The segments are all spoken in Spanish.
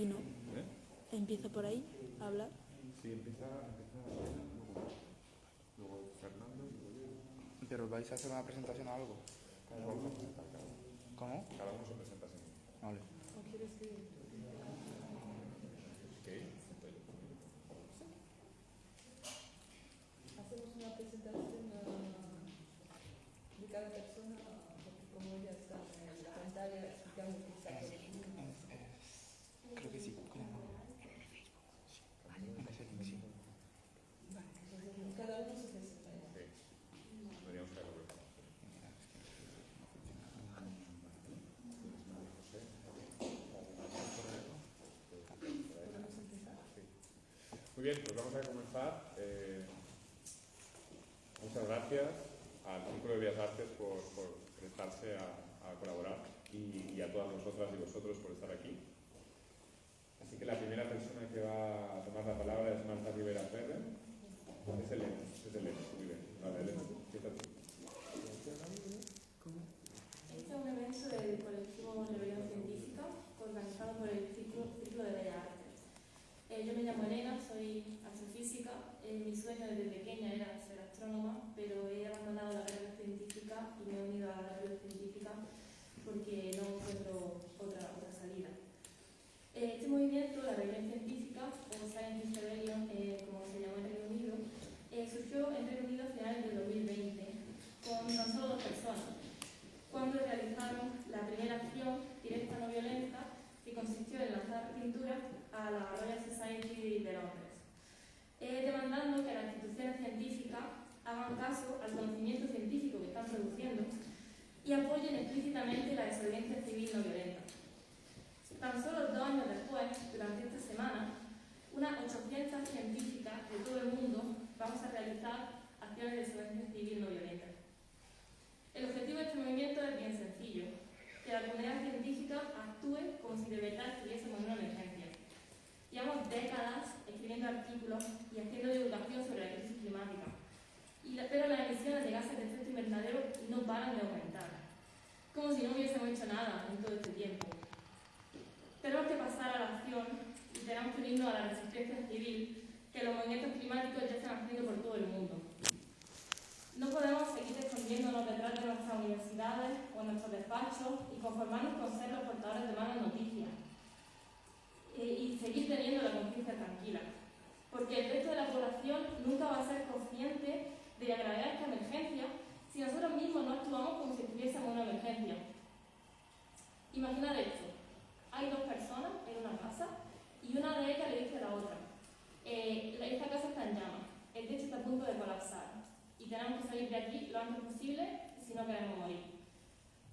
ahí, ¿no? Empieza por ahí a hablar. Sí, empieza luego Fernando y luego yo. ¿Pero vais a hacer una presentación o algo? ¿Cómo? Cada uno se presenta así. Vale. Hacemos una presentación de cada persona, porque como ya está en la pantalla explicando que está por aquí. Creo que sí. Cada uno se presenta. Podríamos hacerlo. Muy bien, pues vamos a comenzar. Muchas gracias al Círculo de Bellas Artes por prestarse a colaborar y a todas vosotras y vosotros por estar aquí. Así que la primera persona que va a tomar la palabra es Marta Rivera Ferrer. Es Elena. Muy bien. Vale, Elena. ¿Qué tal? Este es un evento del colectivo Rebelión Científica organizado por el Círculo de Bellas Artes. Yo me llamo Elena, soy astrofísica. Mi sueño desde pequeña era ser astrónoma, pero he abandonado la carrera científica y me he unido a la rebelión científica porque no encuentro otra salida. Este movimiento, la rebelión científica, o Scientist Rebellion, como se llamó en Reino Unido, surgió en Reino Unido a finales del 2020 con tan solo 2 personas, cuando realizaron la primera acción directa no violenta que consistió en lanzar pinturas a la Royal Society de Londres, demandando que las instituciones científicas hagan caso al conocimiento científico que están produciendo y apoyen explícitamente la desobediencia civil no violenta. Tan solo 2 años después, durante esta semana, unas 800 científicas de todo el mundo vamos a realizar acciones de desobediencia civil no violenta. El objetivo de este movimiento es bien sencillo: que la comunidad científica actúe como si de verdad estuviésemos en una emergencia. Llevamos décadas escribiendo artículos y haciendo divulgación sobre la crisis climática, pero las emisiones de gases de efecto invernadero no paran de aumentar, como si no hubiésemos hecho nada en todo este tiempo. Tenemos que pasar a la acción y tenemos que unirnos a la resistencia civil que los movimientos climáticos ya están haciendo por todo el mundo. No podemos seguir escondiéndonos detrás de nuestras universidades o en nuestros despachos y conformarnos con ser los portadores de malas noticias y seguir teniendo la conciencia tranquila, porque el resto de la población nunca va a ser consciente de la gravedad de esta emergencia si nosotros mismos no actuamos como si estuviésemos en una emergencia. Imaginad esto: hay 2 personas en una casa y una de ellas le dice a la otra: esta casa está en llamas, el techo está a punto de colapsar y tenemos que salir de aquí lo antes posible si no queremos morir.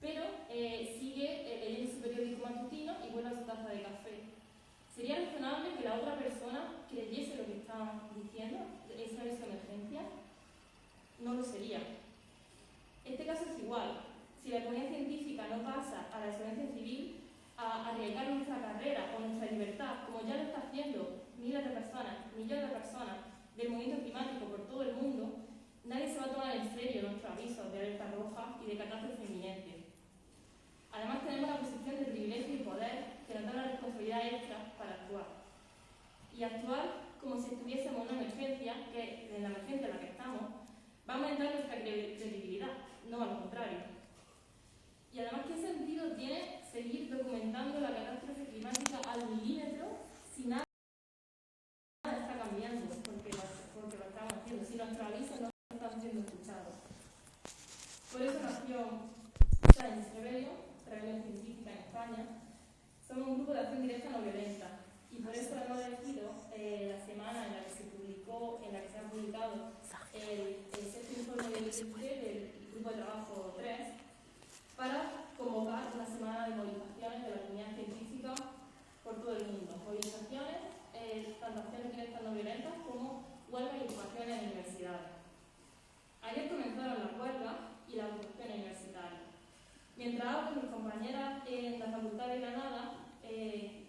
Pero sigue leyendo su periódico matutino y vuelve a su taza de café. ¿Sería razonable que la otra persona creyese lo que está diciendo? ¿Esa es su emergencia? No lo sería. Este caso es igual. Si la comunidad científica no pasa a la desobediencia civil, a arriesgar nuestra carrera o nuestra libertad, como ya lo está haciendo miles de personas, millones de personas del movimiento climático por todo el mundo, nadie se va a tomar en serio nuestros avisos de alerta roja y de catástrofe inminente. Además, tenemos la posición de privilegio y poder que nos da la responsabilidad extra para actuar. Y actuar como si estuviésemos en una emergencia, que en la emergencia en la que estamos, va a aumentar nuestra credibilidad, no al contrario. Y además, ¿qué sentido tiene seguir documentando la catástrofe climática al milímetro si nada está cambiando? Porque lo estamos haciendo, si nuestros avisos no están siendo escuchados. Por eso nació Scientist Rebellion, Rebelión Científica en España. Somos un grupo de acción directa no violenta y por eso hemos elegido la semana en la que se ha publicado el 6º informe del IPCC, del Grupo de Trabajo 3, para convocar una semana de movilizaciones de la comunidad científica por todo el mundo. Movilizaciones, tanto acciones directas no violentas como huelgas y ocupaciones en universidades. Ayer comenzaron las huelgas y las ocupaciones universitarias. Mientras ahora mis compañeras en la Facultad de Granada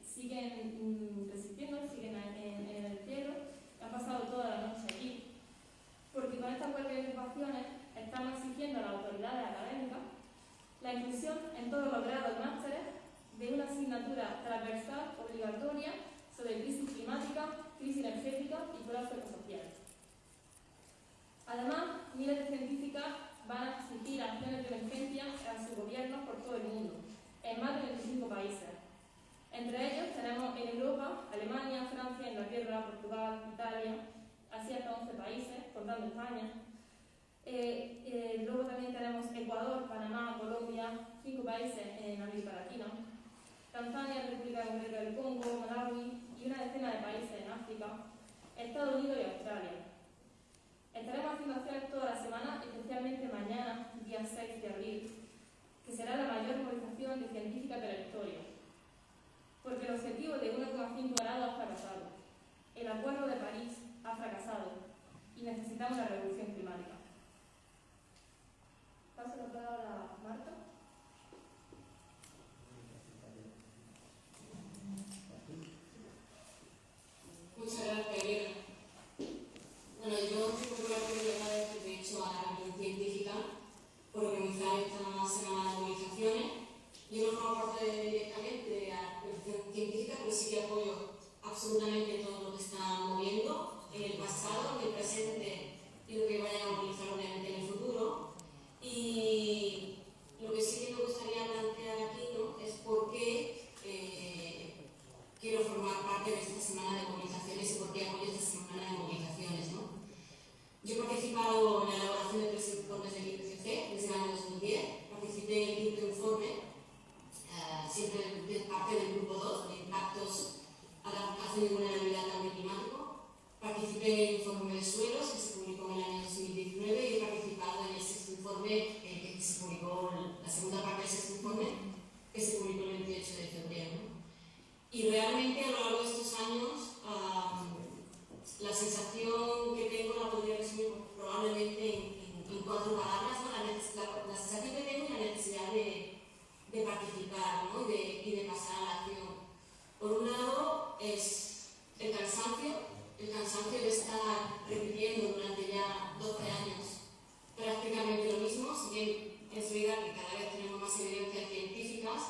siguen resistiendo, siguen en el encierro, han pasado toda la noche aquí, porque con estas huelgas y ocupaciones estamos exigiendo a las autoridades académicas la inclusión en todos los grados y másteres de una asignatura transversal obligatoria miles de científicas van a exigir acciones de emergencia a sus gobiernos por todo el mundo, en más de 25 países. Entre ellos tenemos en Europa Alemania, Francia, Inglaterra, Portugal, Italia, así hasta 11 países, contando España. Luego también tenemos Ecuador, Panamá, Colombia, 5 países en América Latina, Tanzania, República Democrática del Congo, Malawi y una decena de países en África, Estados Unidos y Australia. Estaremos haciendo acciones toda la semana, especialmente mañana, día 6 de abril, que será la mayor movilización de científica de la historia. Porque el objetivo de 1,5 grados ha fracasado. El Acuerdo de París ha fracasado y necesitamos la revolución climática. Paso la palabra a Marta. Muchas gracias, Elena. Bueno, yo tengo que agradecer de hecho a la Revolución Científica por organizar esta semana de movilizaciones. Yo no formo parte directamente de la Revolución Científica, pero sí que apoyo absolutamente todo lo que está moviendo en el pasado, en el presente y lo que vayan a movilizar obviamente en el futuro. Y lo que sí que me gustaría plantear aquí, ¿no?, es por qué quiero formar parte de esta semana de movilizaciones y por qué apoyo esta semana de movilizaciones, ¿no? Yo he participado en la elaboración de 3 informes del IPCC desde el año 2010, participé en el quinto informe, siempre de parte del grupo 2, de impactos a la adaptación y vulnerabilidad al cambio climático. Participé en el informe de suelos, que se publicó en el año 2019, y he participado en el sexto informe, que se publicó, la segunda parte del sexto informe, que se publicó el 28 de febrero, ¿no? Y realmente a lo largo de estos años, la sensación que tengo la podría resumir probablemente en 4 palabras, ¿no? La sensación que tengo es la necesidad de participar, ¿no?, y de pasar a la acción. Por un lado es el cansancio de estar repitiendo durante ya 12 años prácticamente lo mismo, si bien es verdad que cada vez tenemos más evidencias científicas,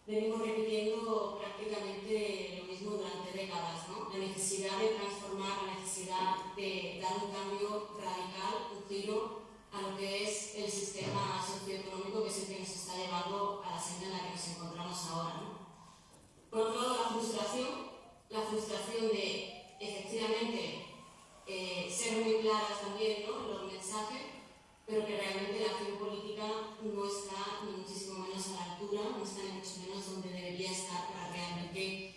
venimos repitiendo prácticamente lo mismo durante décadas, ¿no? La necesidad de transformar, la necesidad de dar un cambio radical, un giro a lo que es el sistema socioeconómico que es el que nos está llevando a la senda en la que nos encontramos ahora, ¿no? Por otro lado, la frustración de, efectivamente, ser muy claras también, ¿no?, en los mensajes, pero que realmente la acción política no está ni muchísimo menos a la altura, no está ni mucho menos donde debería estar para realmente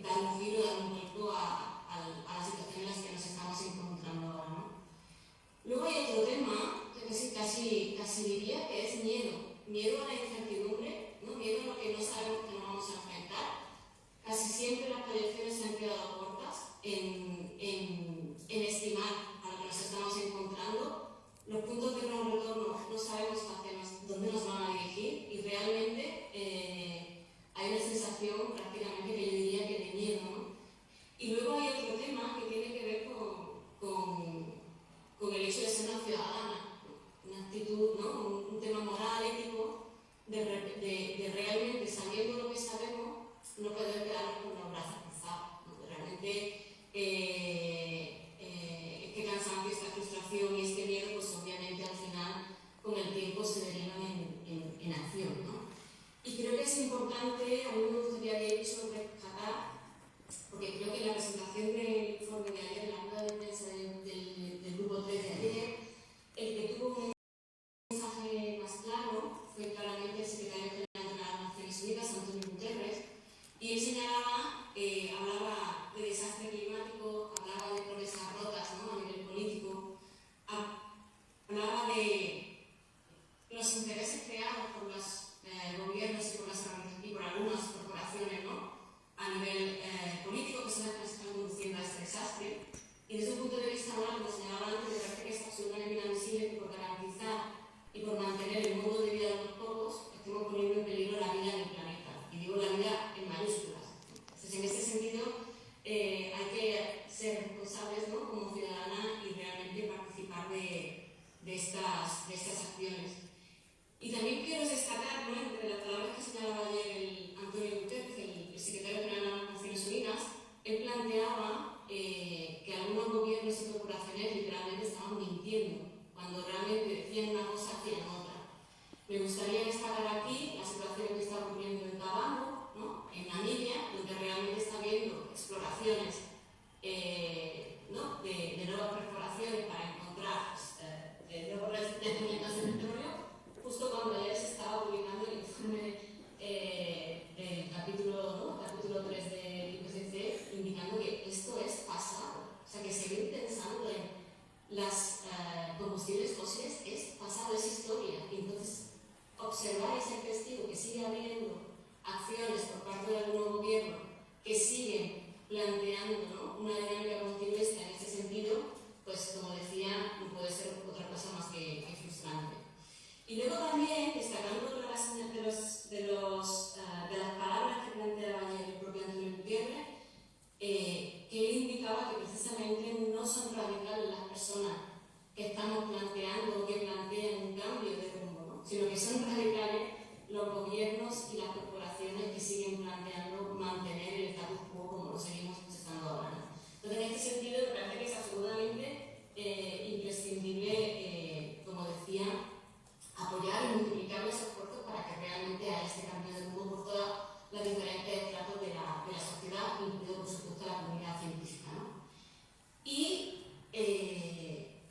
dar un giro, dar un vuelco a la situación en la que nos estamos encontrando ahora, ¿no? Luego hay otro tema que casi diría que es miedo a la incertidumbre, ¿no?, miedo a lo que no sabemos que nos vamos a enfrentar. Casi siempre las proyecciones se han quedado cortas en estimar a lo que nos estamos encontrando. Los puntos de no retorno no sabemos dónde nos van a dirigir y realmente hay una sensación prácticamente que yo diría que de miedo, ¿no? Y luego hay otro tema que tiene que ver con el hecho de ser una ciudadana, una actitud, ¿no?, un tema moral, ético, de realmente, sabiendo lo que sabemos, no poder quedarnos con los brazos cruzados, ¿no? Realmente este cansancio, esta frustración y este miedo, pues obviamente al final con el tiempo se derivan en acción, ¿no? Y creo que es importante, a mí me gustaría de hecho rescatar, porque creo que en la presentación del informe de ayer, en la rueda de prensa del grupo 3 de ayer, el que tuvo un mensaje más claro fue claramente el secretario general de las Naciones Unidas, Antonio Guterres, y él señalaba, hablaba de desastre climático, hablaba de promesas rotas, ¿no?, a nivel político, hablaba de los intereses creados por los gobiernos y por algunas corporaciones, ¿no?, a nivel político, que son las que nos están conduciendo a este desastre. Y desde un punto de vista moral, como señalaba antes, me parece que es absolutamente inadmisible que por garantizar y por mantener el modo de vida de los pocos estemos poniendo en peligro la vida del planeta. Y digo la vida en mayúsculas. Entonces, en ese sentido, hay que ser responsables, ¿no?, como ciudadanas y realmente participar de estas acciones. Y también quiero destacar, ¿no?, entre las palabras que señalaba ayer el Antonio Guterres, el secretario general de las Naciones Unidas, él planteaba que algunos gobiernos y corporaciones literalmente estaban mintiendo cuando realmente decían una cosa, hacían otra. Me gustaría destacar aquí la situación que está ocurriendo en Tabango, ¿no? En Namibia, donde realmente está habiendo exploraciones ¿no? de nuevas perforaciones para encontrar nuevos yacimientos de petróleo, justo cuando ayer se estaba publicando el informe del capítulo 3 del IPCC, indicando que esto es pasado. O sea, que seguir pensando en las combustibles fósiles es pasado, es historia. Y entonces, observar y ser testigo que sigue habiendo acciones por parte de algún gobierno que siguen planteando, ¿no? una dinámica continuista en este sentido, pues como decía, no puede ser otra cosa más que frustrante. Y luego también, destacando otra de las palabras que planteaba ayer el propio Antonio Gutiérrez, que él indicaba que precisamente no son radicales las personas que estamos planteando o que plantean un cambio de rumbo, ¿no? Sino que son radicales los gobiernos y las corporaciones que siguen planteando mantener el status quo como lo seguimos estando ahora, ¿no? Entonces, en este sentido, me parece que es absolutamente imprescindible, como decía, apoyar y multiplicar los esfuerzos para que realmente haya este cambio de rumbo por todas las diferentes estratos de la sociedad, incluido, por supuesto, la comunidad científica, ¿no? Y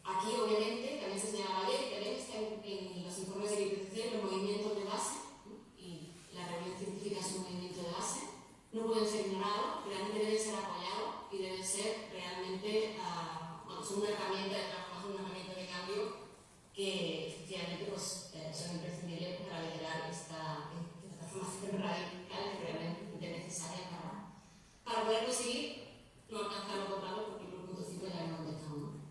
aquí, obviamente, también se señalaba ayer, que también está en los informes del IPCC, los movimientos de base, ¿no? Y la reunión científica es un movimiento de base, no pueden ser ignorados, realmente deben ser apoyados y deben ser realmente, son una herramienta de transformación, una herramienta de cambio que efectivamente pues, son imprescindibles para liderar esta transformación radical que realmente es necesaria para poder conseguir no alcanzar los objetivos, porque por el punto 5 ya hemos contestado, ¿no?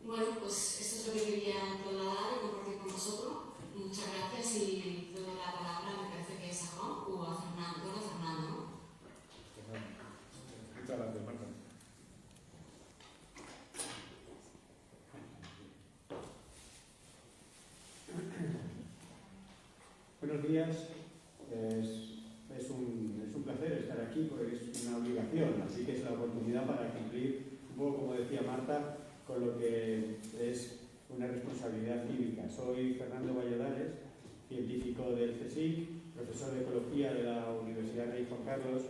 Bueno, pues eso es lo que quería trasladar y compartir con vosotros. Muchas gracias y doy la palabra, me parece que es a Juan o a Fernando, ¿no? Muchas gracias, Marta. Buenos días. Es un placer estar aquí porque es una obligación, así que es la oportunidad para cumplir un poco, como decía Marta, con lo que es una responsabilidad cívica. Soy Fernando Valladares, científico del CSIC, profesor de Ecología de la Universidad Rey Juan Carlos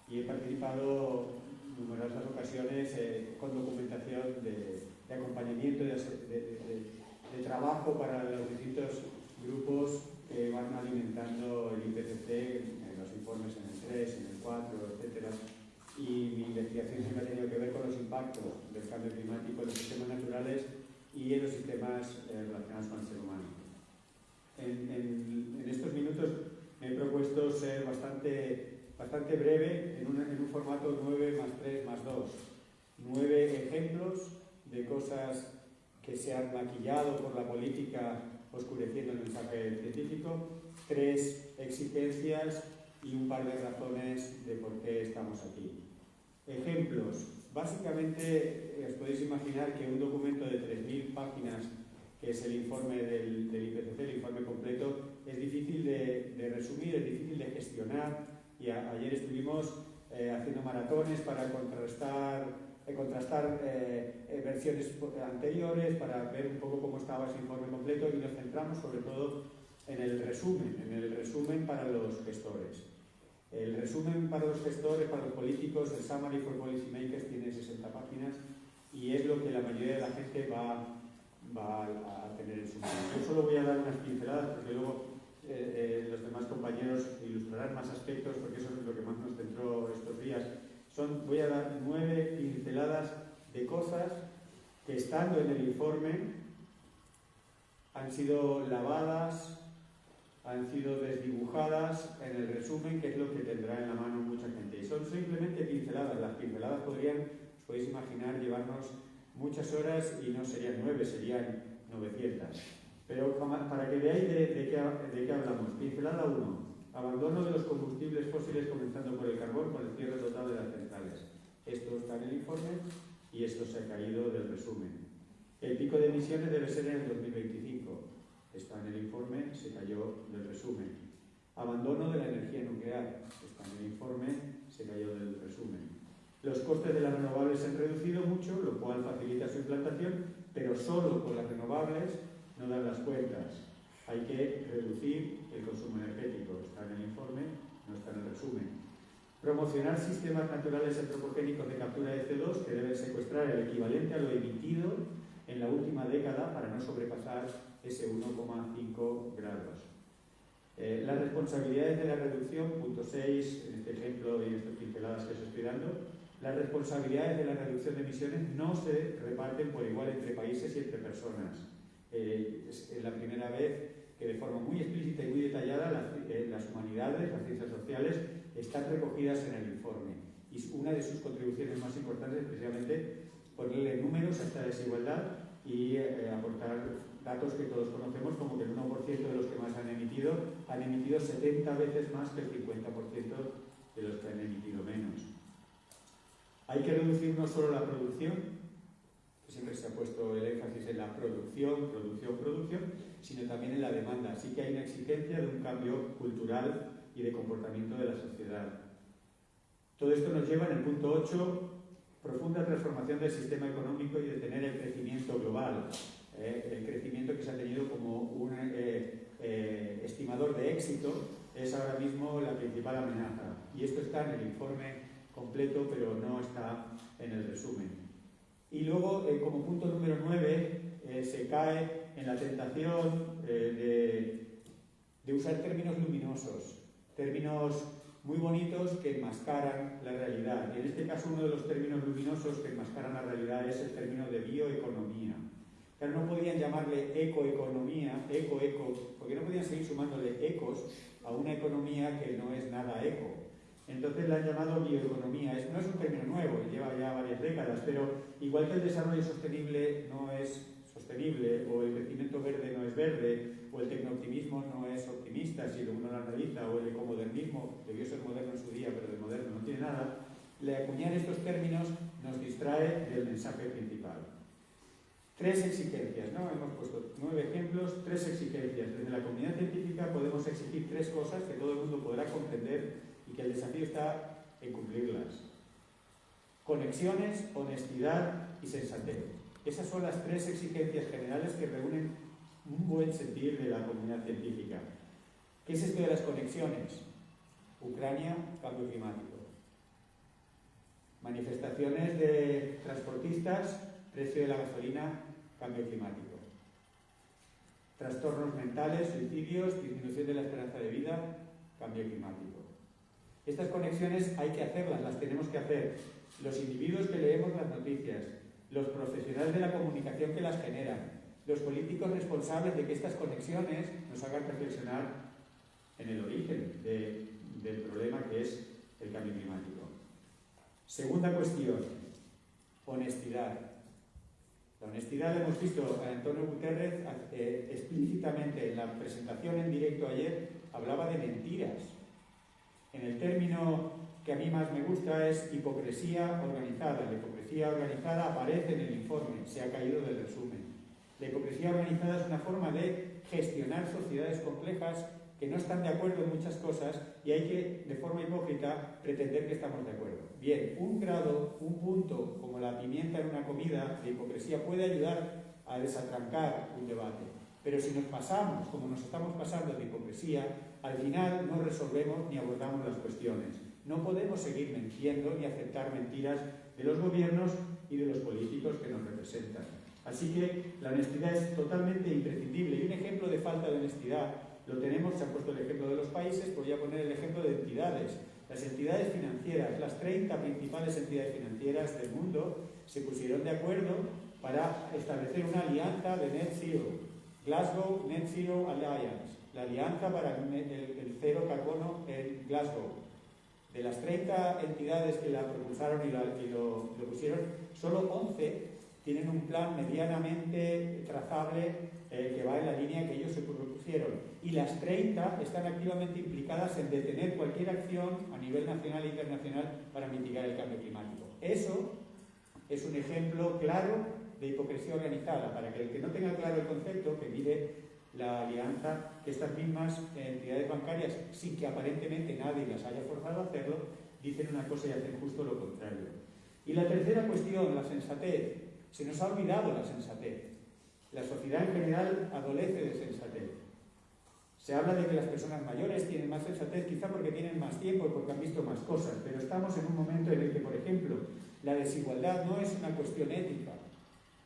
y he participado en numerosas ocasiones con documentación de acompañamiento, de trabajo para los distintos grupos que van alimentando el IPCC, en los informes en el 3, en el 4, etc. Y mi investigación siempre ha tenido que ver con los impactos del cambio climático en los sistemas naturales y en los sistemas relacionados con el ser humano. En estos minutos me he propuesto ser bastante breve en un formato 9 más 3 más 2. 9 ejemplos de cosas que se han maquillado por la política oscureciendo el mensaje científico, 3 exigencias y un par de razones de por qué estamos aquí. Ejemplos. Básicamente, os podéis imaginar que un documento de 3.000 páginas, que es el informe del IPCC, el informe completo, es difícil de resumir, es difícil de gestionar, y ayer estuvimos haciendo maratones para contrastar versiones anteriores, para ver un poco cómo estaba ese informe completo, y nos centramos sobre todo en el resumen para los gestores. El resumen para los gestores, para los políticos, el Summary for Policymakers tiene 60 páginas y es lo que la mayoría de la gente va a tener en su mano. Yo solo voy a dar unas pinceladas porque luego los demás compañeros ilustrarán más aspectos, porque eso es lo que más nos centró estos días. Voy a dar 9 pinceladas de cosas que, estando en el informe, han sido lavadas, han sido desdibujadas en el resumen, que es lo que tendrá en la mano mucha gente. Y son simplemente pinceladas. Las pinceladas os podéis imaginar, llevarnos muchas horas y no serían 9, serían 900. Pero para que veáis de qué hablamos. Pincelada 1. Abandono de los combustibles fósiles, comenzando por el carbón, con el cierre total de las centrales. Esto está en el informe y esto se ha caído del resumen. El pico de emisiones debe ser en el 2025. Está en el informe, se cayó del resumen. Abandono de la energía nuclear. Está en el informe, se cayó del resumen. Los costes de las renovables se han reducido mucho, lo cual facilita su implantación, pero solo con las renovables no dan las cuentas. Hay que reducir el consumo energético. Está en el informe, no está en el resumen. Promocionar sistemas naturales antropogénicos de captura de CO2 que deben secuestrar el equivalente a lo emitido en la última década para no sobrepasar ese 1,5 grados. Las responsabilidades de la reducción, punto 6, en este ejemplo y en estas pinceladas que os estoy dando, las responsabilidades de la reducción de emisiones no se reparten por igual entre países y entre personas. Es la primera vez que de forma muy explícita y muy detallada las humanidades, las ciencias sociales, están recogidas en el informe. Y una de sus contribuciones más importantes es precisamente ponerle números a esta desigualdad y aportar datos que todos conocemos, como que el 1% de los que más han emitido 70 veces más que el 50% de los que han emitido menos. Hay que reducir no solo la producción, que siempre se ha puesto el énfasis en la producción, sino también en la demanda. Así que hay una exigencia de un cambio cultural y de comportamiento de la sociedad. Todo esto nos lleva en el punto 8, profunda transformación del sistema económico y detener el crecimiento global. El crecimiento que se ha tenido como un estimador de éxito es ahora mismo la principal amenaza. Y esto está en el informe completo, pero no está en el resumen. Y luego, como punto número 9, se cae en la tentación de usar términos luminosos, términos muy bonitos que enmascaran la realidad. Y en este caso, uno de los términos luminosos que enmascaran la realidad es el término de bioeconomía. Pero no podían llamarle ecoeconomía, porque no podían seguir sumándole ecos a una economía que no es nada eco. Entonces la han llamado bioeconomía. No es un término nuevo, lleva ya varias décadas, pero igual que el desarrollo sostenible no es sostenible, o el crecimiento verde no es verde, o el tecnooptimismo no es optimista, si uno lo analiza, o el ecomodernismo, debió ser moderno en su día, pero de moderno no tiene nada, le acuñar estos términos nos distrae del mensaje principal. 3 exigencias, ¿no? Hemos puesto 9 ejemplos, 3 exigencias. Desde la comunidad científica podemos exigir 3 cosas que todo el mundo podrá comprender y que el desafío está en cumplirlas. Conexiones, honestidad y sensatez. Esas son las 3 exigencias generales que reúnen un buen sentir de la comunidad científica. ¿Qué es esto de las conexiones? Ucrania, cambio climático. Manifestaciones de transportistas, precio de la gasolina, cambio climático. Trastornos mentales, suicidios, disminución de la esperanza de vida, cambio climático. Estas conexiones hay que hacerlas, las tenemos que hacer. Los individuos que leemos las noticias, los profesionales de la comunicación que las generan, los políticos responsables de que estas conexiones nos hagan reflexionar en el origen del problema que es el cambio climático. Segunda cuestión, honestidad. La honestidad la hemos visto a Antonio Guterres explícitamente en la presentación en directo ayer, hablaba de mentiras. En el término que a mí más me gusta es hipocresía organizada. La hipocresía organizada aparece en el informe, se ha caído del resumen. La hipocresía organizada es una forma de gestionar sociedades complejas que no están de acuerdo en muchas cosas y hay que, de forma hipócrita, pretender que estamos de acuerdo. Bien, un grado, un punto, como la pimienta en una comida, de hipocresía puede ayudar a desatrancar un debate. Pero si nos pasamos, como nos estamos pasando de hipocresía, al final no resolvemos ni abordamos las cuestiones. No podemos seguir mintiendo ni aceptar mentiras de los gobiernos y de los políticos que nos representan. Así que la honestidad es totalmente imprescindible. Y un ejemplo de falta de honestidad lo tenemos, se ha puesto el ejemplo de los países, voy a poner el ejemplo de entidades. Las entidades financieras, las 30 principales entidades financieras del mundo, se pusieron de acuerdo para establecer una alianza de Net Zero, Glasgow Net Zero Alliance, la alianza para el cero carbono en Glasgow. De las 30 entidades que la propulsaron y lo pusieron, solo 11 tienen un plan medianamente trazable que va en la línea que ellos se propusieron. Y las 30 están activamente implicadas en detener cualquier acción a nivel nacional e internacional para mitigar el cambio climático. Eso es un ejemplo claro de hipocresía organizada, para que el que no tenga claro el concepto, que mire la alianza que estas mismas entidades bancarias, sin que aparentemente nadie las haya forzado a hacerlo, dicen una cosa y hacen justo lo contrario. Y la tercera cuestión, la sensatez. Se nos ha olvidado la sensatez. La sociedad en general adolece de sensatez. Se habla de que las personas mayores tienen más sensatez, quizá porque tienen más tiempo y porque han visto más cosas, pero estamos en un momento en el que, por ejemplo, la desigualdad no es una cuestión ética,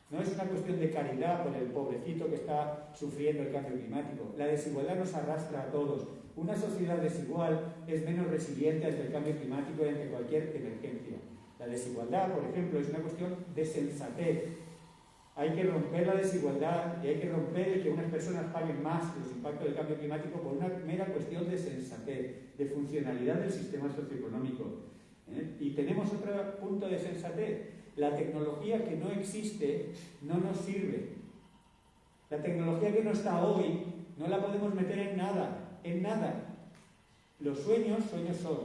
no es una cuestión de caridad por el pobrecito que está sufriendo el cambio climático. La desigualdad nos arrastra a todos. Una sociedad desigual es menos resiliente ante el cambio climático y ante cualquier emergencia. La desigualdad, por ejemplo, es una cuestión de sensatez. Hay que romper la desigualdad y hay que romper el que unas personas paguen más los impactos del cambio climático por una mera cuestión de sensatez, de funcionalidad del sistema socioeconómico. Y tenemos otro punto de sensatez. La tecnología que no existe no nos sirve. La tecnología que no está hoy no la podemos meter en nada, en nada. Los sueños, sueños son.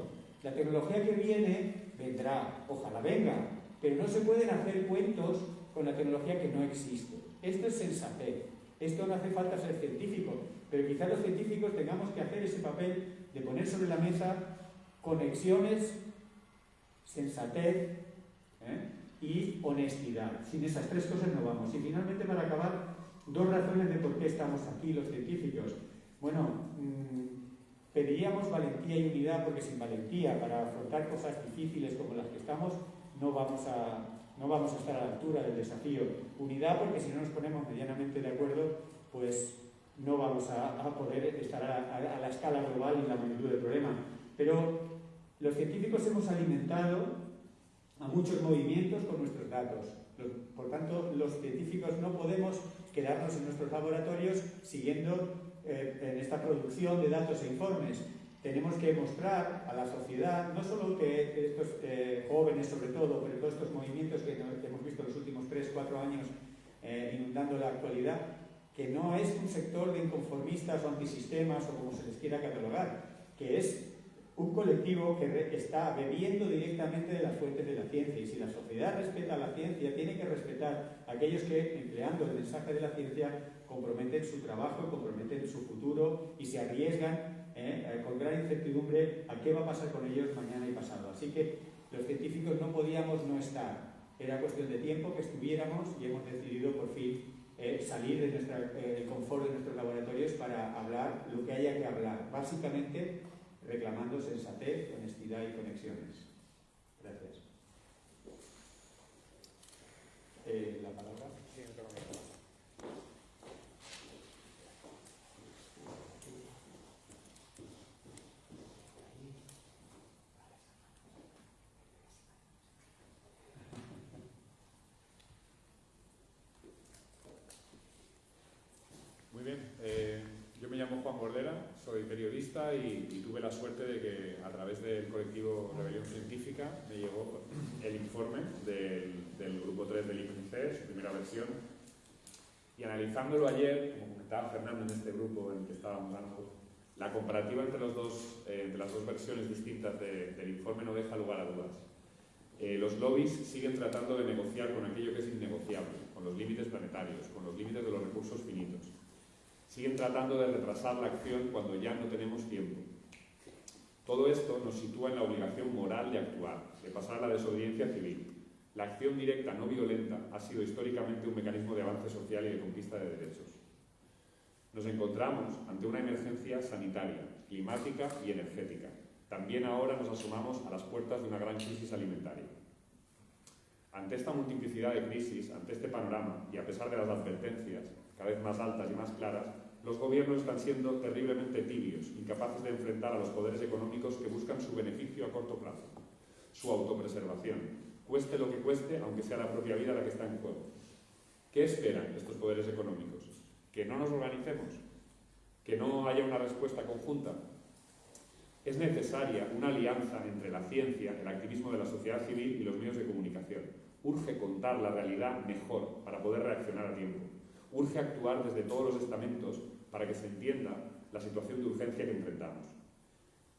La tecnología que viene, vendrá, ojalá venga, pero no se pueden hacer cuentos con la tecnología que no existe. Esto es sensatez. Esto no hace falta ser científico, pero quizá los científicos tengamos que hacer ese papel de poner sobre la mesa conexiones, sensatez y honestidad. Sin esas tres cosas no vamos. Y finalmente, para acabar, dos razones de por qué estamos aquí los científicos. Bueno, pediríamos valentía y unidad, porque sin valentía para afrontar cosas difíciles como las que estamos no vamos a estar a la altura del desafío. Unidad, porque si no nos ponemos medianamente de acuerdo, pues no vamos a poder estar a la escala global y la magnitud del problema. Pero los científicos hemos alimentado a muchos movimientos con nuestros datos. Por tanto, los científicos no podemos quedarnos en nuestros laboratorios siguiendo en esta producción de datos e informes. Tenemos que mostrar a la sociedad, no solo que estos jóvenes sobre todo, pero todos estos movimientos que hemos visto en los últimos 3-4 años inundando la actualidad, que no es un sector de inconformistas o antisistemas o como se les quiera catalogar, que es un colectivo que está bebiendo directamente de las fuentes de la ciencia. Y si la sociedad respeta la ciencia, tiene que respetar a aquellos que, empleando el mensaje de la ciencia, comprometen su trabajo, comprometen su futuro y se arriesgan con gran incertidumbre a qué va a pasar con ellos mañana y pasado. Así que los científicos no podíamos no estar. Era cuestión de tiempo que estuviéramos y hemos decidido por fin salir de el confort de nuestros laboratorios para hablar lo que haya que hablar. Básicamente reclamando sensatez, honestidad y conexiones. Gracias. La palabra. Sí, me toca a mí. Muy bien, yo me llamo Juan Bordera, soy periodista y tuve la suerte de que a través del colectivo Rebelión Científica me llegó el informe del grupo 3 del IPCC, su primera versión, y analizándolo ayer, como comentaba Fernando en este grupo en el que estábamos dando, la comparativa entre las dos versiones distintas del informe no deja lugar a dudas. Los lobbies siguen tratando de negociar con aquello que es innegociable, con los límites planetarios, con los límites de los recursos finitos. Siguen tratando de retrasar la acción cuando ya no tenemos tiempo. Todo esto nos sitúa en la obligación moral de actuar, de pasar a la desobediencia civil. La acción directa no violenta ha sido históricamente un mecanismo de avance social y de conquista de derechos. Nos encontramos ante una emergencia sanitaria, climática y energética. También ahora nos asomamos a las puertas de una gran crisis alimentaria. Ante esta multiplicidad de crisis, ante este panorama y a pesar de las advertencias cada vez más altas y más claras, los gobiernos están siendo terriblemente tibios, incapaces de enfrentar a los poderes económicos que buscan su beneficio a corto plazo, su autopreservación, cueste lo que cueste, aunque sea la propia vida la que está en juego. ¿Qué esperan estos poderes económicos? ¿Que no nos organicemos? ¿Que no haya una respuesta conjunta? Es necesaria una alianza entre la ciencia, el activismo de la sociedad civil y los medios de comunicación. Urge contar la realidad mejor para poder reaccionar a tiempo. Urge actuar desde todos los estamentos para que se entienda la situación de urgencia que enfrentamos.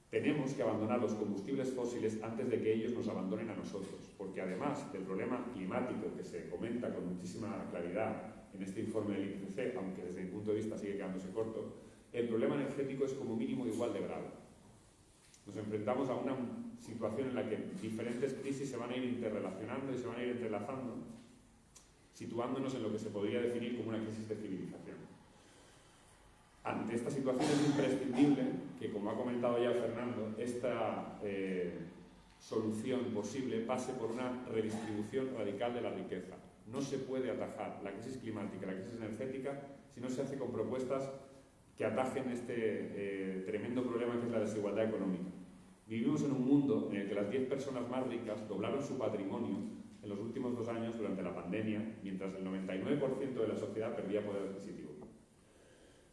Tenemos que abandonar los combustibles fósiles antes de que ellos nos abandonen a nosotros, porque además del problema climático que se comenta con muchísima claridad en este informe del IPCC, aunque desde mi punto de vista sigue quedándose corto, el problema energético es como mínimo igual de grave. Nos enfrentamos a una situación en la que diferentes crisis se van a ir interrelacionando y se van a ir entrelazando. situándonos en lo que se podría definir como una crisis de civilización. Ante esta situación es imprescindible que, como ha comentado ya Fernando, esta solución posible pase por una redistribución radical de la riqueza. No se puede atajar la crisis climática, la crisis energética, si no se hace con propuestas que atajen este tremendo problema que es la desigualdad económica. Vivimos en un mundo en el que las 10 personas más ricas doblaron su patrimonio en los últimos 2 años durante la pandemia, mientras el 99% de la sociedad perdía poder adquisitivo.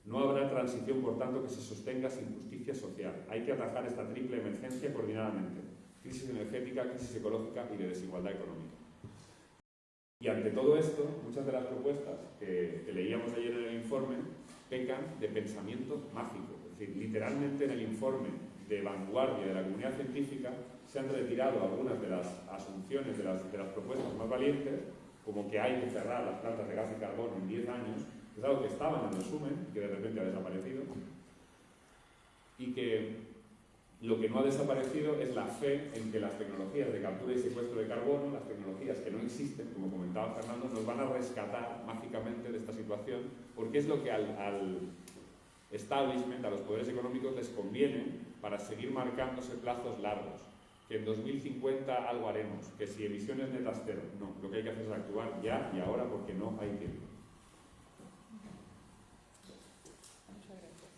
No habrá transición, por tanto, que se sostenga sin justicia social. Hay que atajar esta triple emergencia coordinadamente: crisis energética, crisis ecológica y de desigualdad económica. Y ante todo esto, muchas de las propuestas que leíamos ayer en el informe pecan de pensamiento mágico. Es decir, literalmente en el informe de vanguardia de la comunidad científica se han retirado algunas de las asunciones de las propuestas más valientes, como que hay que cerrar las plantas de gas y carbono en 10 años, que es algo que estaba en el resumen y que de repente ha desaparecido, y que lo que no ha desaparecido es la fe en que las tecnologías de captura y secuestro de carbono, las tecnologías que no existen, como comentaba Fernando, nos van a rescatar mágicamente de esta situación, porque es lo que al establishment, a los poderes económicos, les conviene para seguir marcándose plazos largos. Que en 2050 algo haremos, que si emisiones netas cero. No, lo que hay que hacer es actuar ya y ahora, porque no hay tiempo. Muchas gracias.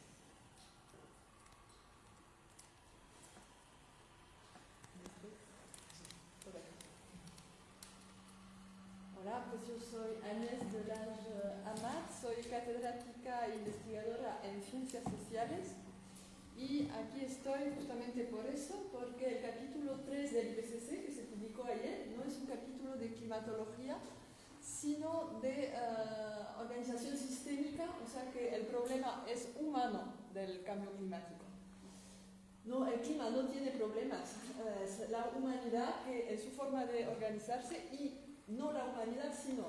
Hola, pues yo soy Agnès Delage-Amat, soy catedrática e investigadora en Ciencias Sociales y aquí estoy justamente por eso, porque el capítulo 3 del IPCC, que se publicó ayer, no es un capítulo de climatología, sino de organización sistémica, o sea que el problema es humano del cambio climático. No, el clima no tiene problemas, es la humanidad que en su forma de organizarse, y no la humanidad, sino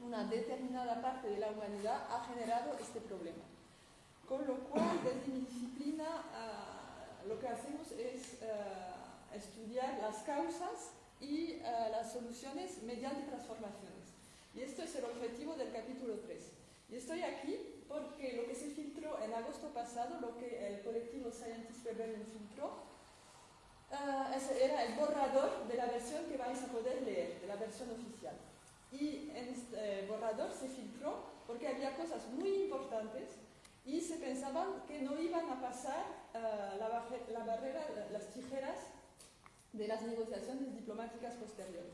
una determinada parte de la humanidad ha generado este problema. Con lo cual, desde mi disciplina, lo que hacemos es estudiar las causas y las soluciones mediante transformaciones. Y esto es el objetivo del capítulo 3. Y estoy aquí porque lo que se filtró en agosto pasado, lo que el colectivo Scientist Rebellion filtró, era el borrador de la versión que vais a poder leer, de la versión oficial. Y en este borrador se filtró porque había cosas muy importantes y se pensaban que no iban a pasar la barrera, las tijeras de las negociaciones diplomáticas posteriores.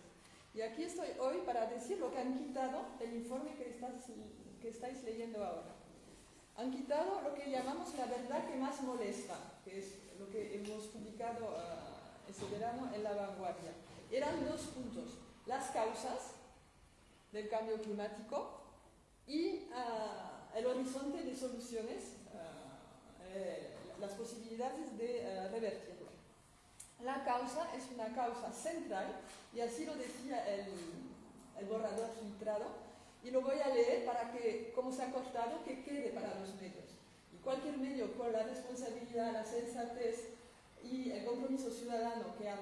Y aquí estoy hoy para decir lo que han quitado del informe que estáis leyendo ahora. Han quitado lo que llamamos la verdad que más molesta, que es lo que hemos publicado este verano en La Vanguardia. Eran 2 puntos: las causas del cambio climático y el horizonte de soluciones, las posibilidades de revertirlo. La causa es una causa central, y así lo decía el borrador filtrado, y lo voy a leer para que, como se ha cortado, que quede para los medios. Y cualquier medio con la responsabilidad, la sensatez y el compromiso ciudadano que han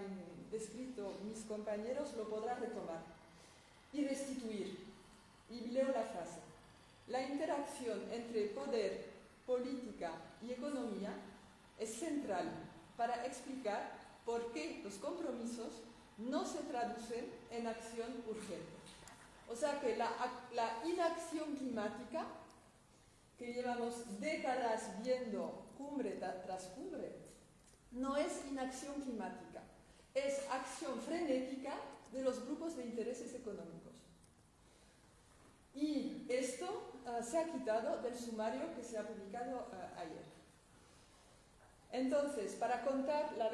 descrito mis compañeros lo podrá retomar y restituir. Y leo la frase: la interacción entre poder, política y economía es central para explicar por qué los compromisos no se traducen en acción urgente. O sea que la inacción climática, que llevamos décadas viendo cumbre tras cumbre, no es inacción climática, es acción frenética de los grupos de intereses económicos. Y esto se ha quitado del sumario que se ha publicado ayer. Entonces, para contar la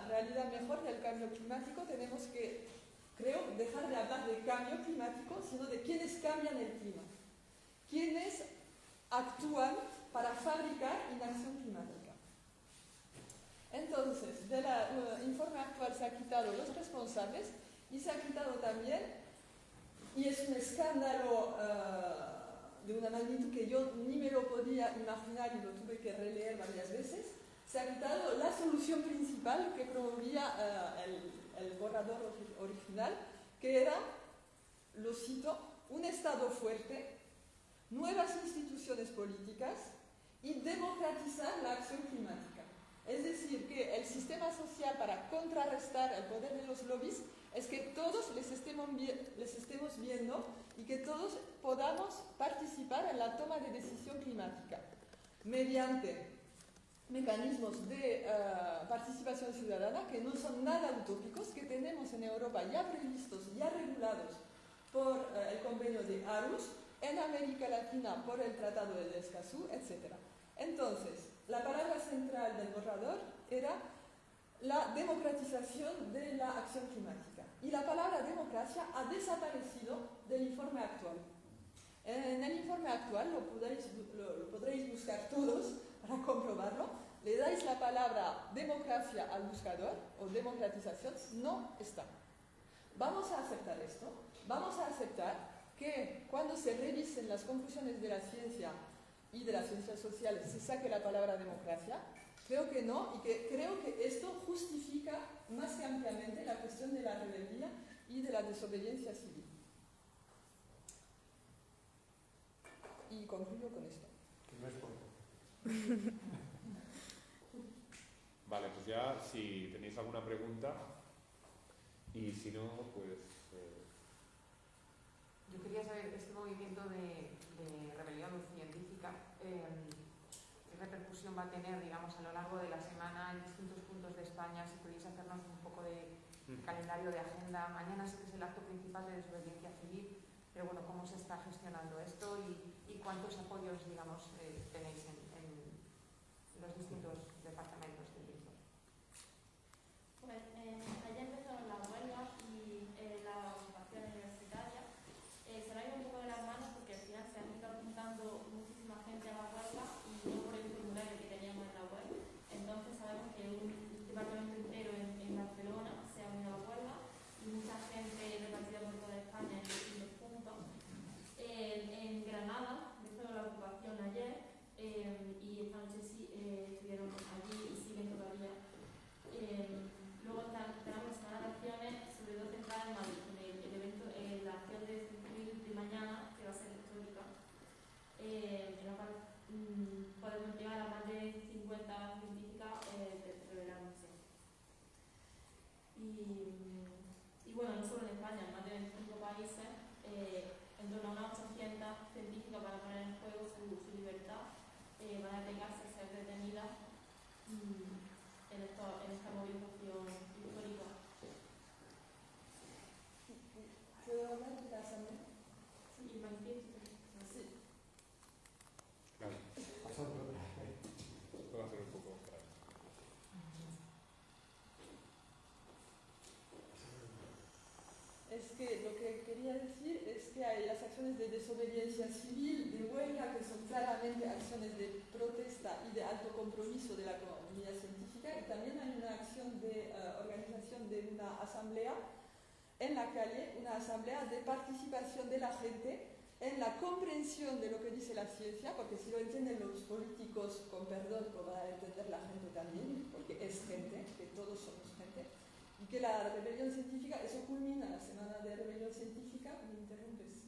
realidad mejor del cambio climático, tenemos que, creo, dejar de hablar de cambio climático, sino de quienes cambian el clima, quienes actúan para fabricar inacción climática. Entonces, del informe actual se ha quitado los responsables y se ha quitado también, y es un escándalo de una magnitud que yo ni me lo podía imaginar y lo tuve que releer varias veces, se ha quitado la solución principal que promovía el borrador original, que era lo cito, un Estado fuerte, nuevas instituciones políticas y democratizar la acción climática. Es decir, que el sistema social para contrarrestar el poder de los lobbies es que todos les estemos viendo y que todos podamos participar en la toma de decisión climática mediante mecanismos de participación ciudadana que no son nada utópicos, que tenemos en Europa ya previstos, ya regulados por el convenio de Aarhus, en América Latina por el Tratado de Escazú, etc. Entonces, la palabra central del borrador era la democratización de la acción climática. Y la palabra democracia ha desaparecido del informe actual. En el informe actual, lo podréis buscar todos para comprobarlo, le dais la palabra democracia al buscador o democratización, no está. Vamos a aceptar esto, vamos a aceptar que cuando se revisen las conclusiones de la ciencia y de las ciencias sociales se saque la palabra democracia. Creo que no, y que creo que esto justifica más que ampliamente la cuestión de la rebeldía y de la desobediencia civil. Y concluyo con esto. Que no es poco. Vale, pues ya si tenéis alguna pregunta, y si no, pues... Yo quería saber este movimiento de rebelión científica, ¿qué repercusión va a tener, digamos, a lo largo de la semana en distintos puntos de España? Si podéis hacernos un poco de calendario de agenda. Mañana sé que es el acto principal de desobediencia civil, pero bueno, ¿cómo se está gestionando esto y cuántos apoyos, digamos, tenéis en los distintos departamentos del mismo? Pues ayer empezaron las huelgas y la ocupación universitaria. Se me ha ido un poco de las manos porque al final se han ido apuntando muchísima gente a la huelga y no por el formulario que teníamos en la web. Entonces sabemos que un departamento entero en Barcelona se ha unido a la huelga y mucha gente repartida por toda España en distintos puntos. En Granada empezó la ocupación ayer y esta noche estuvieron allí y siguen todavía. Luego tenemos semana de acciones, sobre todo centrada en Madrid, en el evento, la acción de mañana, que va a ser histórica, en la cual podemos llegar a más de 50 científicas revelándose. Y bueno, no solo en España, en más de 25 países, en torno a unas 800 científicas van a poner en juego su libertad, van a arriesgarse a ser detenidas en esta movilización histórica. ¿Puedo hablar de la asamblea? Sí, el manifiesto. Sí. Claro, esto va a ser un poco... Es que lo que quería decir es que hay las acciones de desobediencia civil, de huelga, que son claramente acciones de protesta y de alto compromiso de la comunidad científica, y también hay una acción de organización de una asamblea en la calle, una asamblea de participación de la gente en la comprensión de lo que dice la ciencia, porque si lo entienden los políticos, con perdón, lo va a entender la gente también, porque es gente, que todos somos gente, y que la rebelión científica, eso culmina la semana de rebelión científica, me interrumpes,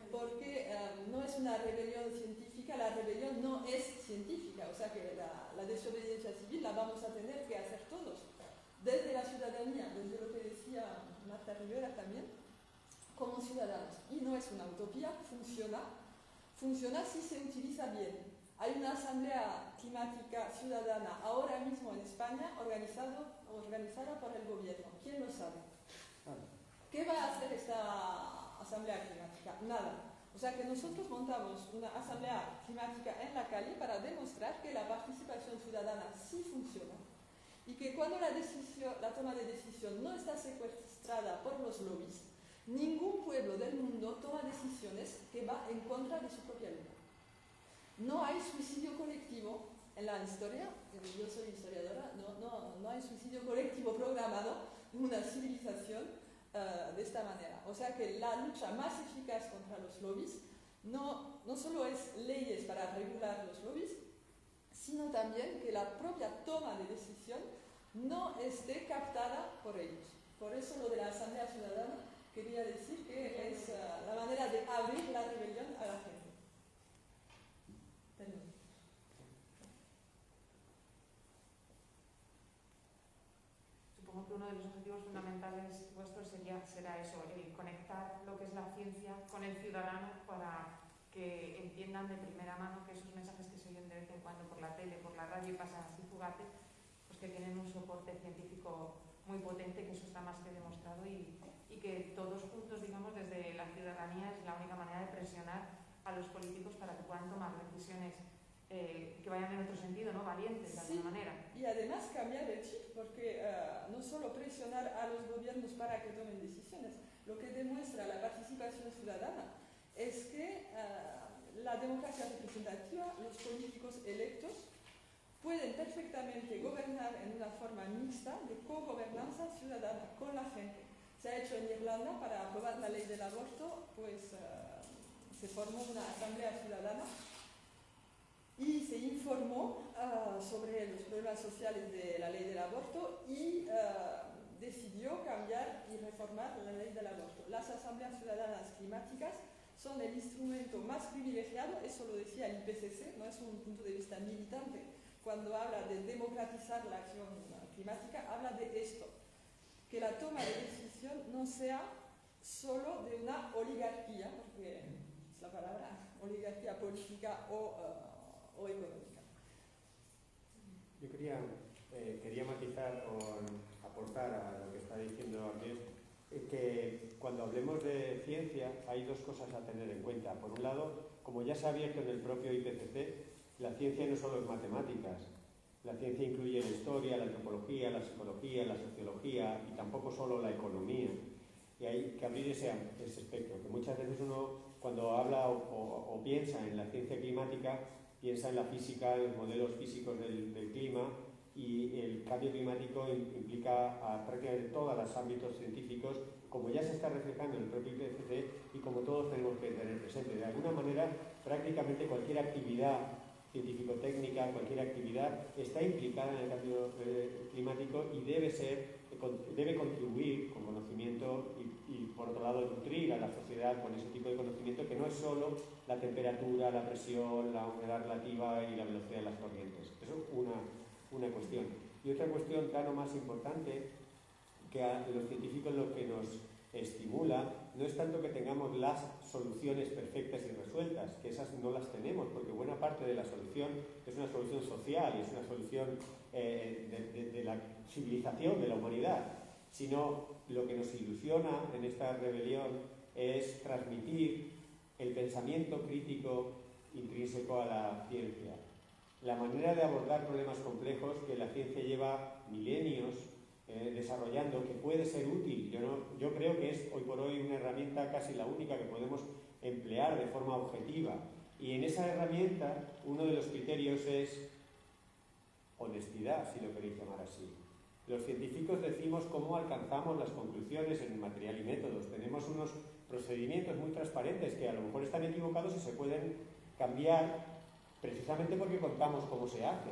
porque no es una rebelión científica, la rebelión no es científica, o sea que la desobediencia civil la vamos a tener que hacer todos, desde la ciudadanía, desde lo que decía Marta Rivera también, como ciudadanos. Y no es una utopía, funciona si se utiliza bien. Hay una asamblea climática ciudadana ahora mismo en España organizada por el gobierno. ¿Quién lo sabe? ¿Qué va a hacer esta asamblea climática? Nada. O sea que nosotros montamos una asamblea climática en la calle para demostrar que la participación ciudadana sí funciona y que cuando la toma de decisión no está secuestrada por los lobbies, ningún pueblo del mundo toma decisiones que van en contra de su propia vida. No hay suicidio colectivo en la historia, yo soy historiadora, no hay suicidio colectivo programado en una civilización de esta manera. O sea que la lucha más eficaz contra los lobbies no solo es leyes para regular los lobbies, sino también que la propia toma de decisión no esté captada por ellos. Por eso lo de la Asamblea Ciudadana quería decir que es la manera de abrir la rebelión a la gente. Termino. Supongo que uno de los objetivos fundamentales vuestros será eso, el conectar lo que es la ciencia con el ciudadano para que entiendan de primera mano que esos mensajes que se oyen de vez en cuando por la tele, por la radio y pasan así fugaces, pues que tienen un soporte científico muy potente, que eso está más que demostrado y que todos juntos, digamos, desde la ciudadanía es la única manera de presionar a los políticos para que puedan tomar decisiones que vayan en otro sentido, ¿no? Valientes, de alguna manera. Y además cambiar el chip, porque no solo presionar a los gobiernos para que tomen decisiones, lo que demuestra la participación ciudadana es que la democracia representativa, los políticos electos, pueden perfectamente gobernar en una forma mixta de cogobernanza ciudadana con la gente. Se ha hecho en Irlanda para aprobar la ley del aborto, pues se formó una asamblea ciudadana y se informó sobre los problemas sociales de la ley del aborto y decidió cambiar y reformar la ley del aborto. Las asambleas ciudadanas climáticas son el instrumento más privilegiado, eso lo decía el IPCC, no es un punto de vista militante. Cuando habla de democratizar la acción climática, habla de esto, que la toma de decisión no sea solo de una oligarquía, porque es la palabra, oligarquía política o económica. Yo quería matizar o aportar a lo que está diciendo Andrés, que cuando hablemos de ciencia hay dos cosas a tener en cuenta. Por un lado, como ya se ha abierto en el propio IPCC, la ciencia no solo es matemáticas, la ciencia incluye la historia, la antropología, la psicología, la sociología y tampoco solo la economía. Y hay que abrir ese espectro, que muchas veces uno cuando habla o piensa en la ciencia climática, piensa en la física, en los modelos físicos del clima, y el cambio climático implica a prácticamente todos los ámbitos científicos, como ya se está reflejando en el propio IPCC y como todos tenemos que tener presente. De alguna manera, prácticamente cualquier actividad científico-técnica, cualquier actividad está implicada en el cambio climático y debe contribuir con conocimiento y por otro lado nutrir a la sociedad con ese tipo de conocimiento que no es solo la temperatura, la presión, la humedad relativa y la velocidad de las corrientes. Eso es una cuestión. Y otra cuestión, claro, más importante, que a los científicos lo que nos estimula no es tanto que tengamos las soluciones perfectas y resueltas, que esas no las tenemos, porque buena parte de la solución es una solución social y es una solución de la civilización, de la humanidad, sino lo que nos ilusiona en esta rebelión es transmitir el pensamiento crítico intrínseco a la ciencia, la manera de abordar problemas complejos que la ciencia lleva milenios desarrollando, que puede ser útil. Yo creo que es hoy por hoy una herramienta casi la única que podemos emplear de forma objetiva. Y en esa herramienta uno de los criterios es honestidad, si lo queréis llamar así. Los científicos decimos cómo alcanzamos las conclusiones en material y métodos. Tenemos unos procedimientos muy transparentes que a lo mejor están equivocados y se pueden cambiar precisamente porque contamos cómo se hace.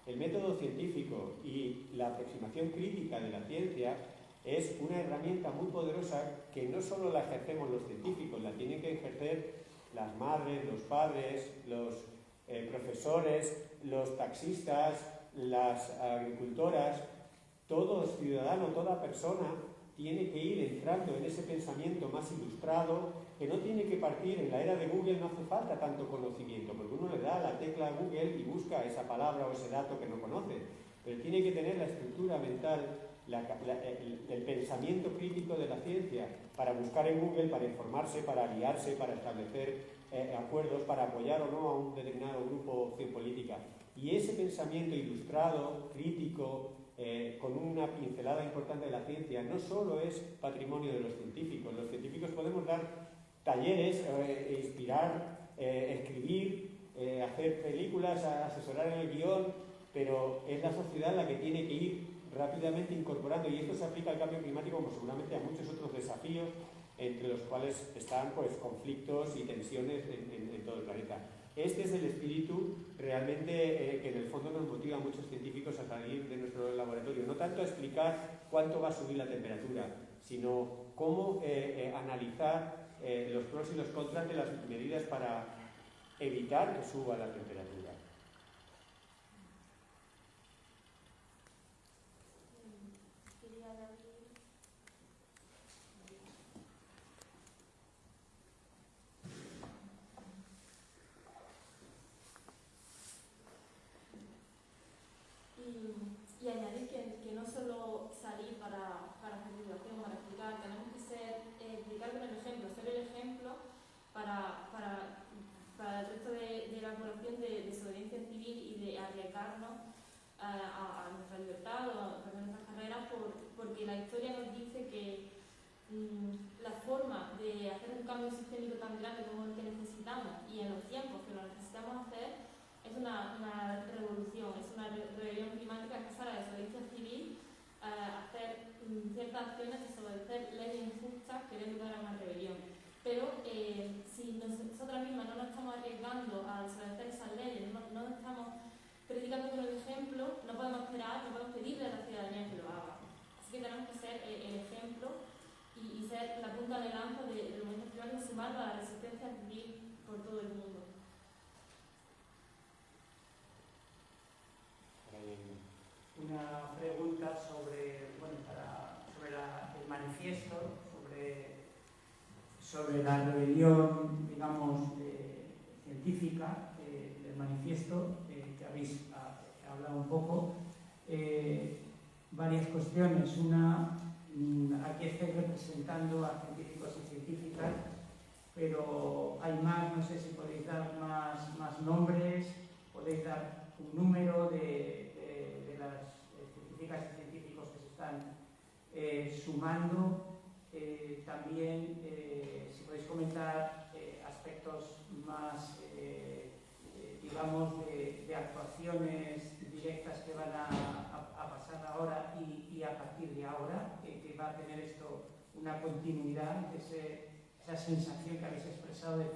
El método científico y la aproximación crítica de la ciencia es una herramienta muy poderosa que no solo la ejercemos los científicos, la tienen que ejercer las madres, los padres, los profesores, los taxistas, las agricultoras. Todo ciudadano, toda persona tiene que ir entrando en ese pensamiento más ilustrado, que no tiene que partir. En la era de Google no hace falta tanto conocimiento, porque uno le da la tecla a Google y busca esa palabra o ese dato que no conoce, pero tiene que tener la estructura mental, el pensamiento crítico de la ciencia para buscar en Google, para informarse, para aliarse, para establecer acuerdos, para apoyar o no a un determinado grupo o opción política. Y ese pensamiento ilustrado, crítico, con una pincelada importante de la ciencia, no solo es patrimonio de los científicos. Los científicos podemos dar talleres, inspirar, escribir, hacer películas, asesorar en el guión, pero es la sociedad la que tiene que ir rápidamente incorporando, y esto se aplica al cambio climático como seguramente a muchos otros desafíos, entre los cuales están pues, conflictos y tensiones en todo el planeta. Este es el espíritu realmente que en el fondo nos motiva a muchos científicos a salir de nuestro laboratorio, no tanto a explicar cuánto va a subir la temperatura, sino cómo analizar los pros y los contras de las medidas para evitar que suba la temperatura. Y añadir que no solo salir para hacer divulgación, para explicar, tenemos que explicar con el ejemplo, ser el ejemplo para el resto de la población de desobediencia civil y de arriesgarnos a nuestra libertad o a nuestras carreras, porque la historia nos dice que la forma de hacer un cambio sistémico tan grande como el que necesitamos y en los tiempos que lo necesitamos hacer es una revolución, es una rebelión climática, que es a la desobediencia civil, hacer ciertas acciones, desobedecer leyes injustas que den lugar a una rebelión. Pero si nosotras mismas no nos estamos arriesgando a desobedecer esas leyes, no nos estamos predicando con el ejemplo, no podemos esperar, no podemos pedirle a la ciudadanía que lo haga. Así que tenemos que ser el ejemplo y ser la punta de lanza del movimiento climático, sumando a la resistencia civil por todo el mundo. Una pregunta sobre, el manifiesto, sobre la rebelión, digamos, científica del manifiesto, que habéis hablado un poco. Varias cuestiones. Una, aquí estoy representando a científicos y científicas, pero hay más, no sé si podéis dar más nombres, podéis dar un número de las científicas y científicos que se están sumando. También, si podéis comentar aspectos más, digamos, de actuaciones directas que van a pasar ahora y a partir de ahora, que va a tener esto una continuidad, esa sensación que habéis expresado de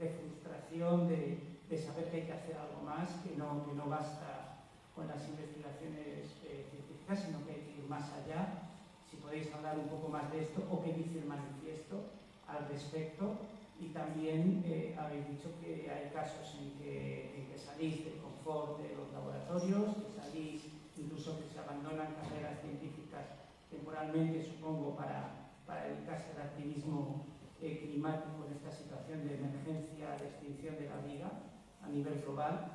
frustración, de saber que hay que hacer algo más, que no basta con las investigaciones científicas, sino que hay que ir más allá. Si podéis hablar un poco más de esto, o qué dice el manifiesto al respecto. Y también habéis dicho que hay casos en que salís del confort de los laboratorios, que salís, incluso que se abandonan carreras científicas temporalmente, supongo, para dedicarse al activismo climático en esta situación de emergencia, de extinción de la vida a nivel global.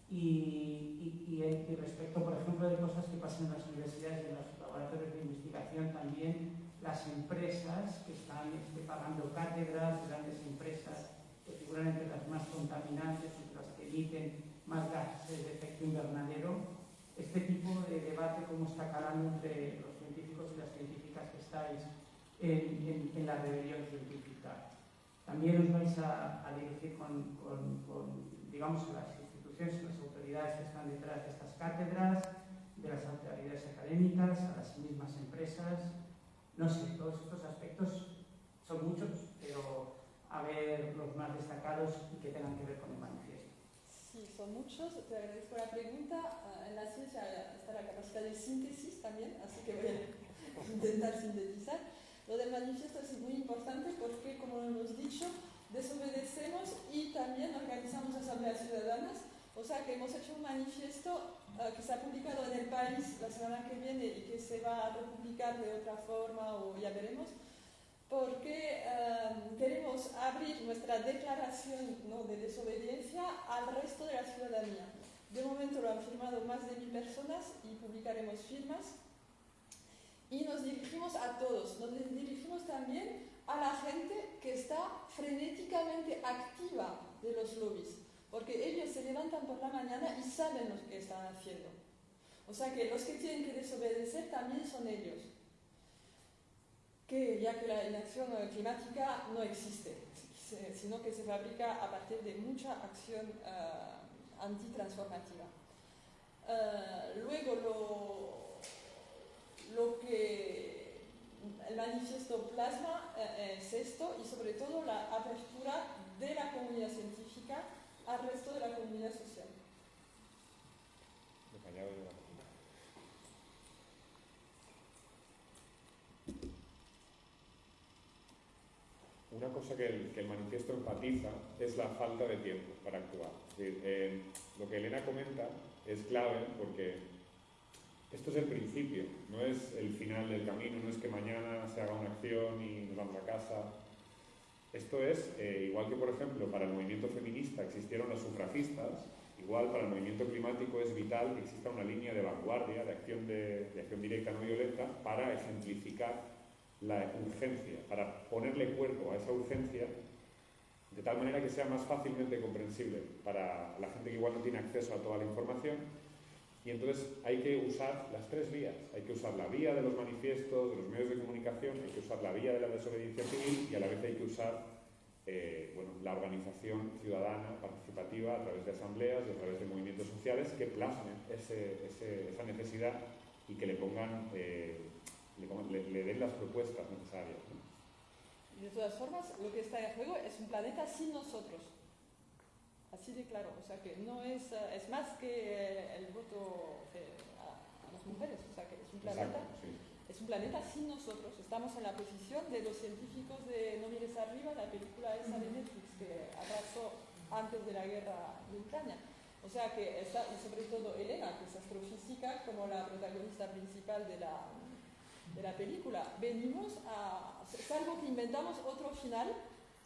Y respecto, por ejemplo, de cosas que pasan en las universidades y en los laboratorios de investigación, también las empresas que están pagando cátedras, grandes empresas que figuran entre las más contaminantes, entre las que emiten más gases de efecto invernadero. Este tipo de debate, cómo está calando entre los científicos y las científicas que estáis en la rebelión científica. También os vais a dirigir con digamos, a las instituciones, a las autoridades que están detrás de estas cátedras, de las autoridades académicas, a las mismas empresas. No sé, todos estos aspectos son muchos, pero a ver los más destacados y que tengan que ver con el manifiesto. Sí, son muchos. Te agradezco la pregunta. En la ciencia está la capacidad de síntesis también, así que voy a intentar sintetizar. Lo del manifiesto es muy importante porque, como hemos dicho, desobedecemos y también organizamos asambleas ciudadanas. O sea que hemos hecho un manifiesto que se ha publicado en El País la semana que viene y que se va a republicar de otra forma o ya veremos, porque queremos abrir nuestra declaración, ¿no?, de desobediencia al resto de la ciudadanía. De momento lo han firmado más de 1000 personas y publicaremos firmas. Y nos dirigimos a todos, nos dirigimos también a la gente que está frenéticamente activa de los lobbies, porque ellos se levantan por la mañana y saben lo que están haciendo. O sea que los que tienen que desobedecer también son ellos. Ya que la inacción climática no existe, sino que se fabrica a partir de mucha acción antitransformativa. Luego lo que el manifiesto plasma es esto, y sobre todo la apertura de la comunidad científica al resto de la comunidad social. una cosa que el manifiesto enfatiza es la falta de tiempo para actuar. Es decir, lo que Elena comenta es clave porque esto es el principio, no es el final del camino, no es que mañana se haga una acción y nos vamos a casa. Esto es, igual que por ejemplo para el movimiento feminista existieron las sufragistas, igual para el movimiento climático es vital que exista una línea de vanguardia, de acción directa no violenta, para ejemplificar la urgencia, para ponerle cuerpo a esa urgencia de tal manera que sea más fácilmente comprensible para la gente que igual no tiene acceso a toda la información. Y entonces hay que usar las tres vías. Hay que usar la vía de los manifiestos, de los medios de comunicación, hay que usar la vía de la desobediencia civil y a la vez hay que usar la organización ciudadana participativa a través de asambleas y a través de movimientos sociales que plasmen esa necesidad y que le pongan, le den las propuestas necesarias, ¿no? De todas formas, lo que está en juego es un planeta sin nosotros. Así de claro, o sea que no es más que el voto a las mujeres, o sea que es un planeta, Exacto, sí. es un planeta sin nosotros. Estamos en la posición de los científicos de No mires arriba, la película esa de Netflix que arrasó antes de la guerra de Ucrania. O sea que está, y sobre todo Elena, que es astrofísica, como la protagonista principal de la película. Venimos a, es algo que inventamos otro final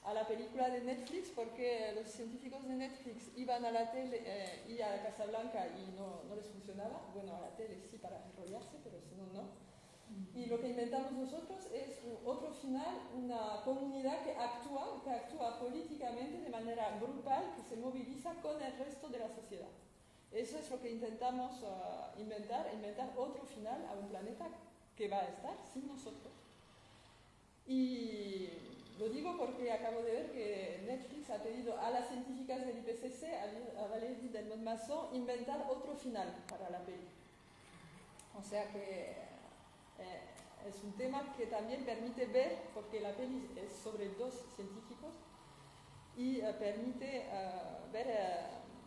a la película de Netflix porque los científicos de Netflix iban a la tele y a la Casa Blanca y no les funcionaba. Bueno, a la tele sí para enrollarse, pero si no, no. Y lo que inventamos nosotros es otro final, una comunidad que actúa políticamente de manera grupal, que se moviliza con el resto de la sociedad. Eso es lo que intentamos inventar otro final a un planeta que va a estar sin nosotros. Y lo digo porque acabo de ver que Netflix ha pedido a las científicas del IPCC, a Valérie Delmotte-Masson, inventar otro final para la peli. O sea que es un tema que también permite ver, porque la peli es sobre dos científicos, y permite ver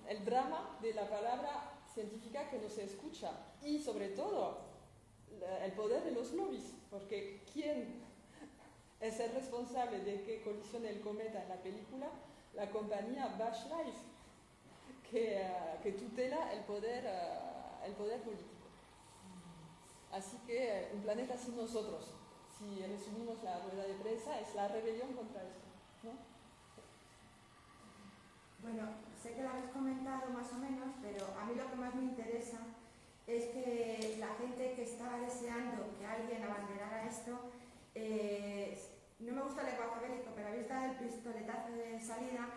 el drama de la palabra científica que no se escucha. Y sobre todo, el poder de los lobbies, porque ¿quién es el responsable de que colisione el cometa en la película? La compañía Bush Life, que tutela el poder político. Así que un planeta sin nosotros, si resumimos la rueda de prensa, es la rebelión contra esto, ¿no? Bueno, sé que lo habéis comentado más o menos, pero a mí lo que más me interesa es que la gente que estaba deseando que alguien abanderara esto, no me gusta el lenguaje bélico, pero habéis dado el pistoletazo de salida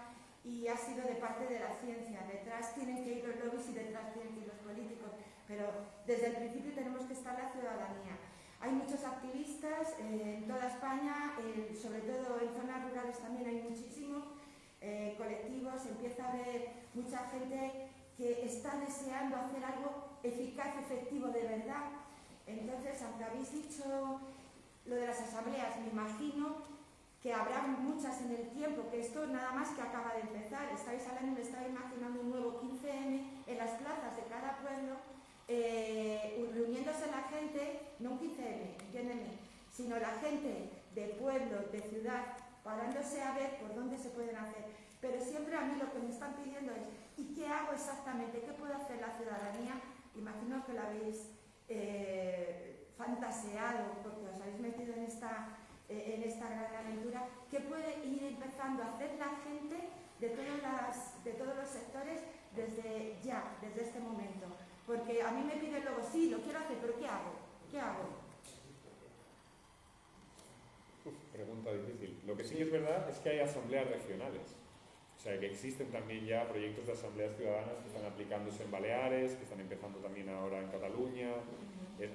y ha sido de parte de la ciencia. Detrás tienen que ir los lobbies y detrás tienen que ir los políticos, pero desde el principio tenemos que estar la ciudadanía. Hay muchos activistas en toda España, sobre todo en zonas rurales también hay muchísimos colectivos, empieza a haber mucha gente que está deseando hacer algo eficaz, efectivo, de verdad. Entonces, aunque habéis dicho lo de las asambleas, me imagino que habrá muchas en el tiempo, que esto nada más que acaba de empezar. Estáis hablando, me estaba imaginando un nuevo 15M en las plazas de cada pueblo, reuniéndose la gente, no un 15M, entiéndeme, sino la gente de pueblo, de ciudad, parándose a ver por dónde se pueden hacer. Pero siempre a mí lo que me están pidiendo es ¿y qué hago exactamente? ¿Qué puede hacer la ciudadanía? Imagino que lo habéis fantaseado porque os habéis metido en esta gran aventura. ¿Qué puede ir empezando a hacer la gente de todos los sectores desde ya, desde este momento? Porque a mí me piden luego, sí, lo quiero hacer, pero ¿qué hago? ¿Qué hago? Pregunta difícil. Lo que sí que es verdad es que hay asambleas regionales. O sea, que existen también ya proyectos de asambleas ciudadanas que están aplicándose en Baleares, que están empezando también ahora en Cataluña.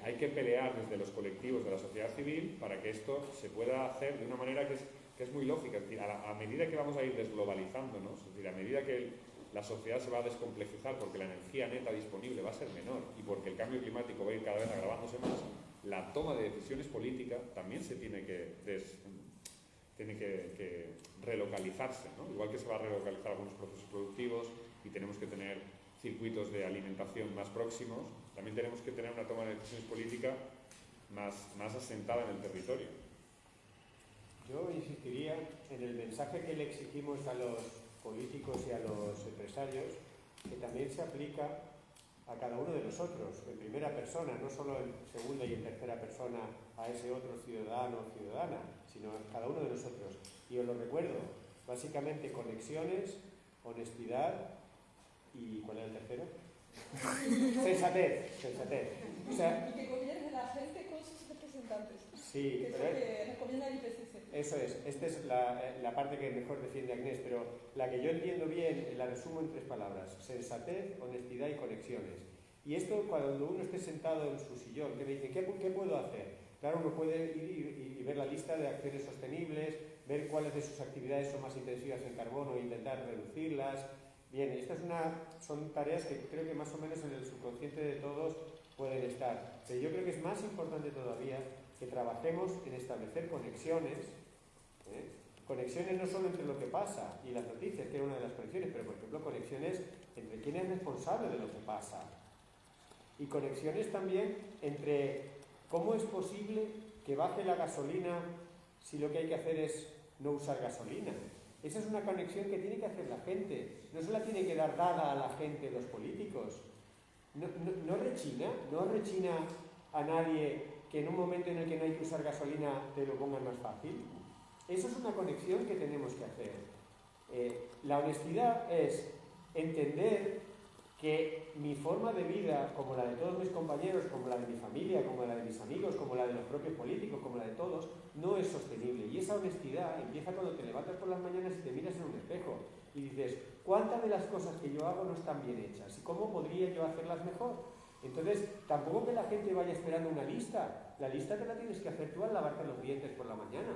Hay que pelear desde los colectivos de la sociedad civil para que esto se pueda hacer de una manera que es muy lógica. Es decir, a medida que vamos a ir desglobalizándonos, es decir, a medida que la sociedad se va a descomplejizar porque la energía neta disponible va a ser menor y porque el cambio climático va a ir cada vez agravándose más, la toma de decisiones políticas también se tiene que relocalizarse, ¿no? Igual que se va a relocalizar algunos procesos productivos y tenemos que tener circuitos de alimentación más próximos, también tenemos que tener una toma de decisiones política más asentada en el territorio. Yo insistiría en el mensaje que le exigimos a los políticos y a los empresarios, que también se aplica a cada uno de nosotros, en primera persona, no solo en segunda y en tercera persona a ese otro ciudadano o ciudadana, sino a cada uno de nosotros. Y os lo recuerdo, básicamente conexiones, honestidad y ¿cuál era el tercero? Sensatez. O sea, y que gobierne la gente con sus representantes. Sí, que es lo que recomienda el IPCC. Eso es, esta es la parte que mejor defiende Agnès, pero la que yo entiendo bien la resumo en 3 palabras: sensatez, honestidad y conexiones. Y esto, cuando uno esté sentado en su sillón, que me dice, ¿qué puedo hacer? Claro, uno puede ir y ver la lista de acciones sostenibles, ver cuáles de sus actividades son más intensivas en carbono e intentar reducirlas. Bien, estas son tareas que creo que más o menos en el subconsciente de todos pueden estar. Pero yo creo que es más importante todavía que trabajemos en establecer conexiones, conexiones no solo entre lo que pasa y las noticias, que era una de las conexiones, pero por ejemplo conexiones entre quién es responsable de lo que pasa, y conexiones también entre cómo es posible que baje la gasolina si lo que hay que hacer es no usar gasolina. Esa es una conexión que tiene que hacer la gente, no se la tiene que dar dada a la gente los políticos. No rechina a nadie que en un momento en el que no hay que usar gasolina te lo pongan más fácil. Eso es una conexión que tenemos que hacer. La honestidad es entender que mi forma de vida, como la de todos mis compañeros, como la de mi familia, como la de mis amigos, como la de los propios políticos, como la de todos, no es sostenible. Y esa honestidad empieza cuando te levantas por las mañanas y te miras en un espejo y dices, ¿cuántas de las cosas que yo hago no están bien hechas? ¿Y cómo podría yo hacerlas mejor? Entonces, tampoco que la gente vaya esperando una lista. La lista te la tienes que hacer tú al lavarte los dientes por la mañana.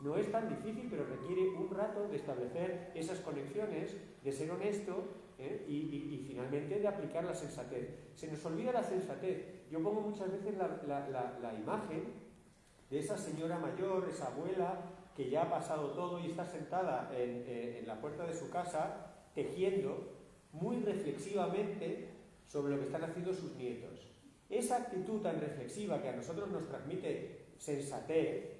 No es tan difícil, pero requiere un rato de establecer esas conexiones, de ser honesto y finalmente de aplicar la sensatez. Se nos olvida la sensatez. Yo pongo muchas veces la imagen de esa señora mayor, esa abuela, que ya ha pasado todo y está sentada en la puerta de su casa, tejiendo muy reflexivamente sobre lo que están haciendo sus nietos. Esa actitud tan reflexiva que a nosotros nos transmite sensatez,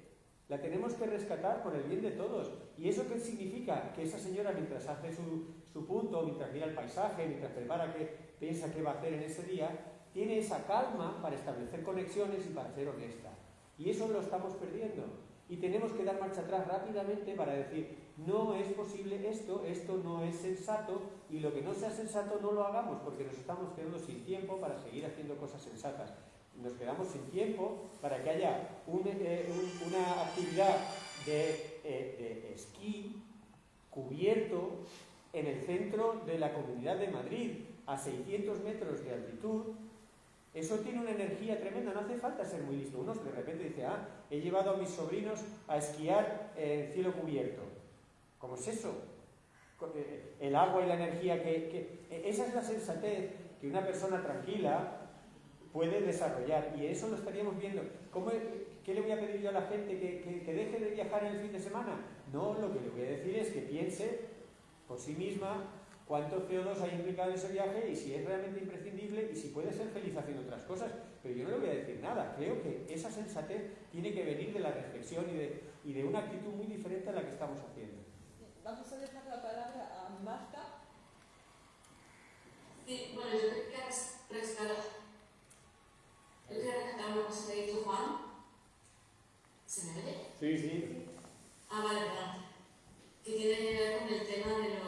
la tenemos que rescatar por el bien de todos. ¿Y eso qué significa? Que esa señora, mientras hace su punto, mientras mira el paisaje, mientras prepara piensa qué va a hacer en ese día, tiene esa calma para establecer conexiones y para ser honesta. Y eso lo estamos perdiendo. Y tenemos que dar marcha atrás rápidamente para decir, no es posible esto no es sensato, y lo que no sea sensato no lo hagamos, porque nos estamos quedando sin tiempo para seguir haciendo cosas sensatas. Nos quedamos sin tiempo para que haya una actividad de esquí cubierto en el centro de la Comunidad de Madrid, a 600 metros de altitud. Eso tiene una energía tremenda, no hace falta ser muy listo. Uno de repente dice, he llevado a mis sobrinos a esquiar en cielo cubierto. ¿Cómo es eso? El agua y la energía esa es la sensatez que una persona tranquila puede desarrollar, y eso lo estaríamos viendo. ¿Qué le voy a pedir yo a la gente? ¿Que deje de viajar en el fin de semana? No, lo que le voy a decir es que piense por sí misma cuánto CO2 hay implicado en ese viaje y si es realmente imprescindible y si puede ser feliz haciendo otras cosas. Pero yo no le voy a decir nada. Creo que esa sensatez tiene que venir de la reflexión y de una actitud muy diferente a la que estamos haciendo. Vamos a dejar la palabra a Marta. Sí, bueno, yo creo que rescatar una cosa que ha dicho Juan. ¿Se me oye? Sí. Vale, perdón. Que tiene que ver con el tema de la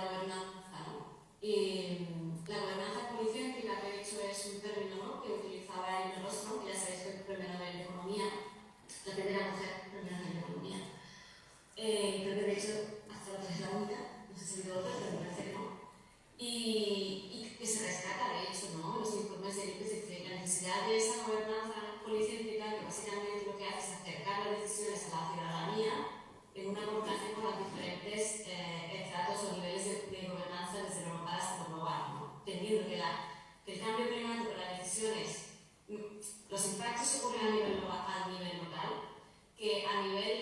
gobernanza, ¿no? Y la gobernanza policéntrica, que de hecho es un término, ¿no?, que utilizaba Emil Rossmann, que ya sabéis que es el premio Nobel de Economía, la primera mujer premio Nobel de Economía. Creo que de hecho hasta la es la única, no sé si de otras, pero me parece que no. Y que se rescata, de hecho, ¿no?, los informes del IPCC, la necesidad de esa gobernanza policéntrica, que básicamente lo que hace es acercar las decisiones a la ciudadanía en una coordinación con los diferentes estratos o niveles de gobernanza, desde lo local hasta lo global, ¿no? Entendiendo que el cambio climático, las decisiones, los impactos ocurren a nivel local, que a nivel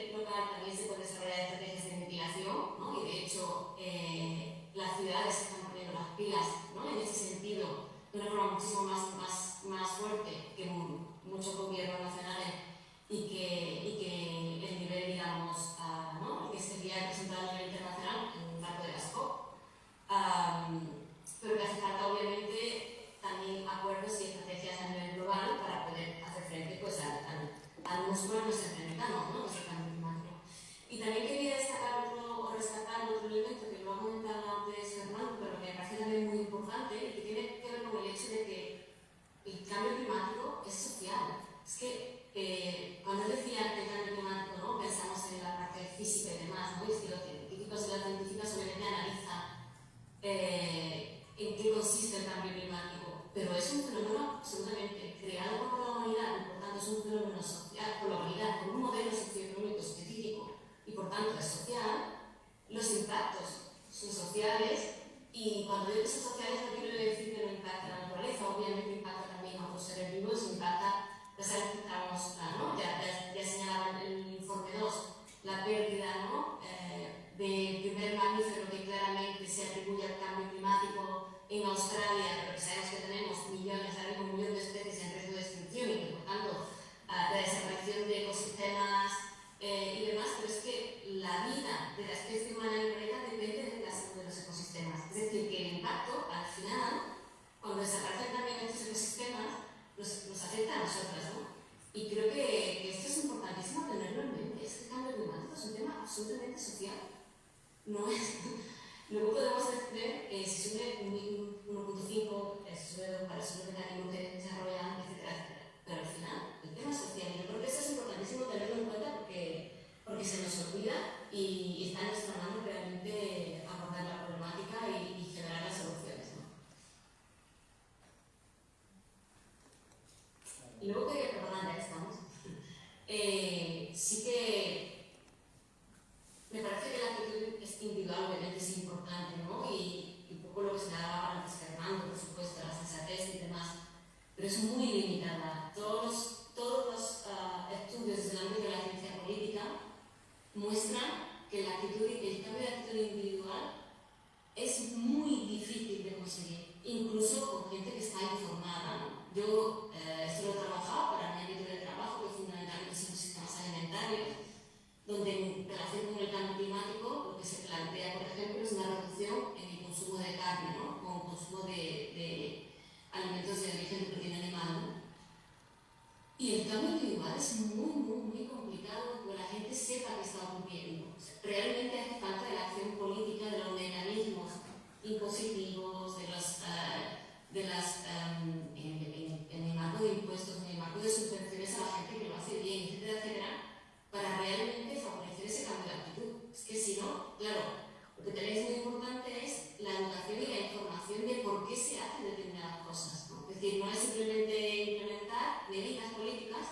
absolutamente social. No es, luego podemos ver si sube 1.5, si sube para el mecanismo que desarrollan, etcétera. Pero al final, el tema social, yo creo que eso es importantísimo tenerlo en cuenta porque se nos olvida y está en nuestra mano realmente abordar la problemática y generar las soluciones, ¿no? Y luego quería recordar, ya estamos, sí que me parece que la actitud individual obviamente es importante, ¿no? Y un poco lo que se hablaba antes Fernando, por supuesto, la sensatez y demás, pero es muy limitada. Todos los estudios desde el ámbito de la ciencia política muestran que el cambio de actitud individual es muy difícil de conseguir, incluso con gente que está informada, ¿no? Yo esto lo he trabajado para mi ámbito de trabajo, que fundamentalmente son sistemas alimentarios, donde en relación con el cambio climático lo que se plantea, por ejemplo, es una reducción en el consumo de carne, ¿no? Con consumo de alimentos de origen de proteína animal, ¿no? Y el cambio individual es muy complicado que la gente sepa que está ocurriendo. O sea, realmente hace falta de la acción política, de los mecanismos impositivos, en el marco de impuestos, en el marco de subvenciones a la gente que lo hace bien, etcétera, etcétera, para realmente favorecer ese cambio de actitud. Es que si no, claro, lo que tenéis muy importante es la educación y la información de por qué se hacen determinadas cosas, ¿no? Es decir, no es simplemente implementar medidas políticas,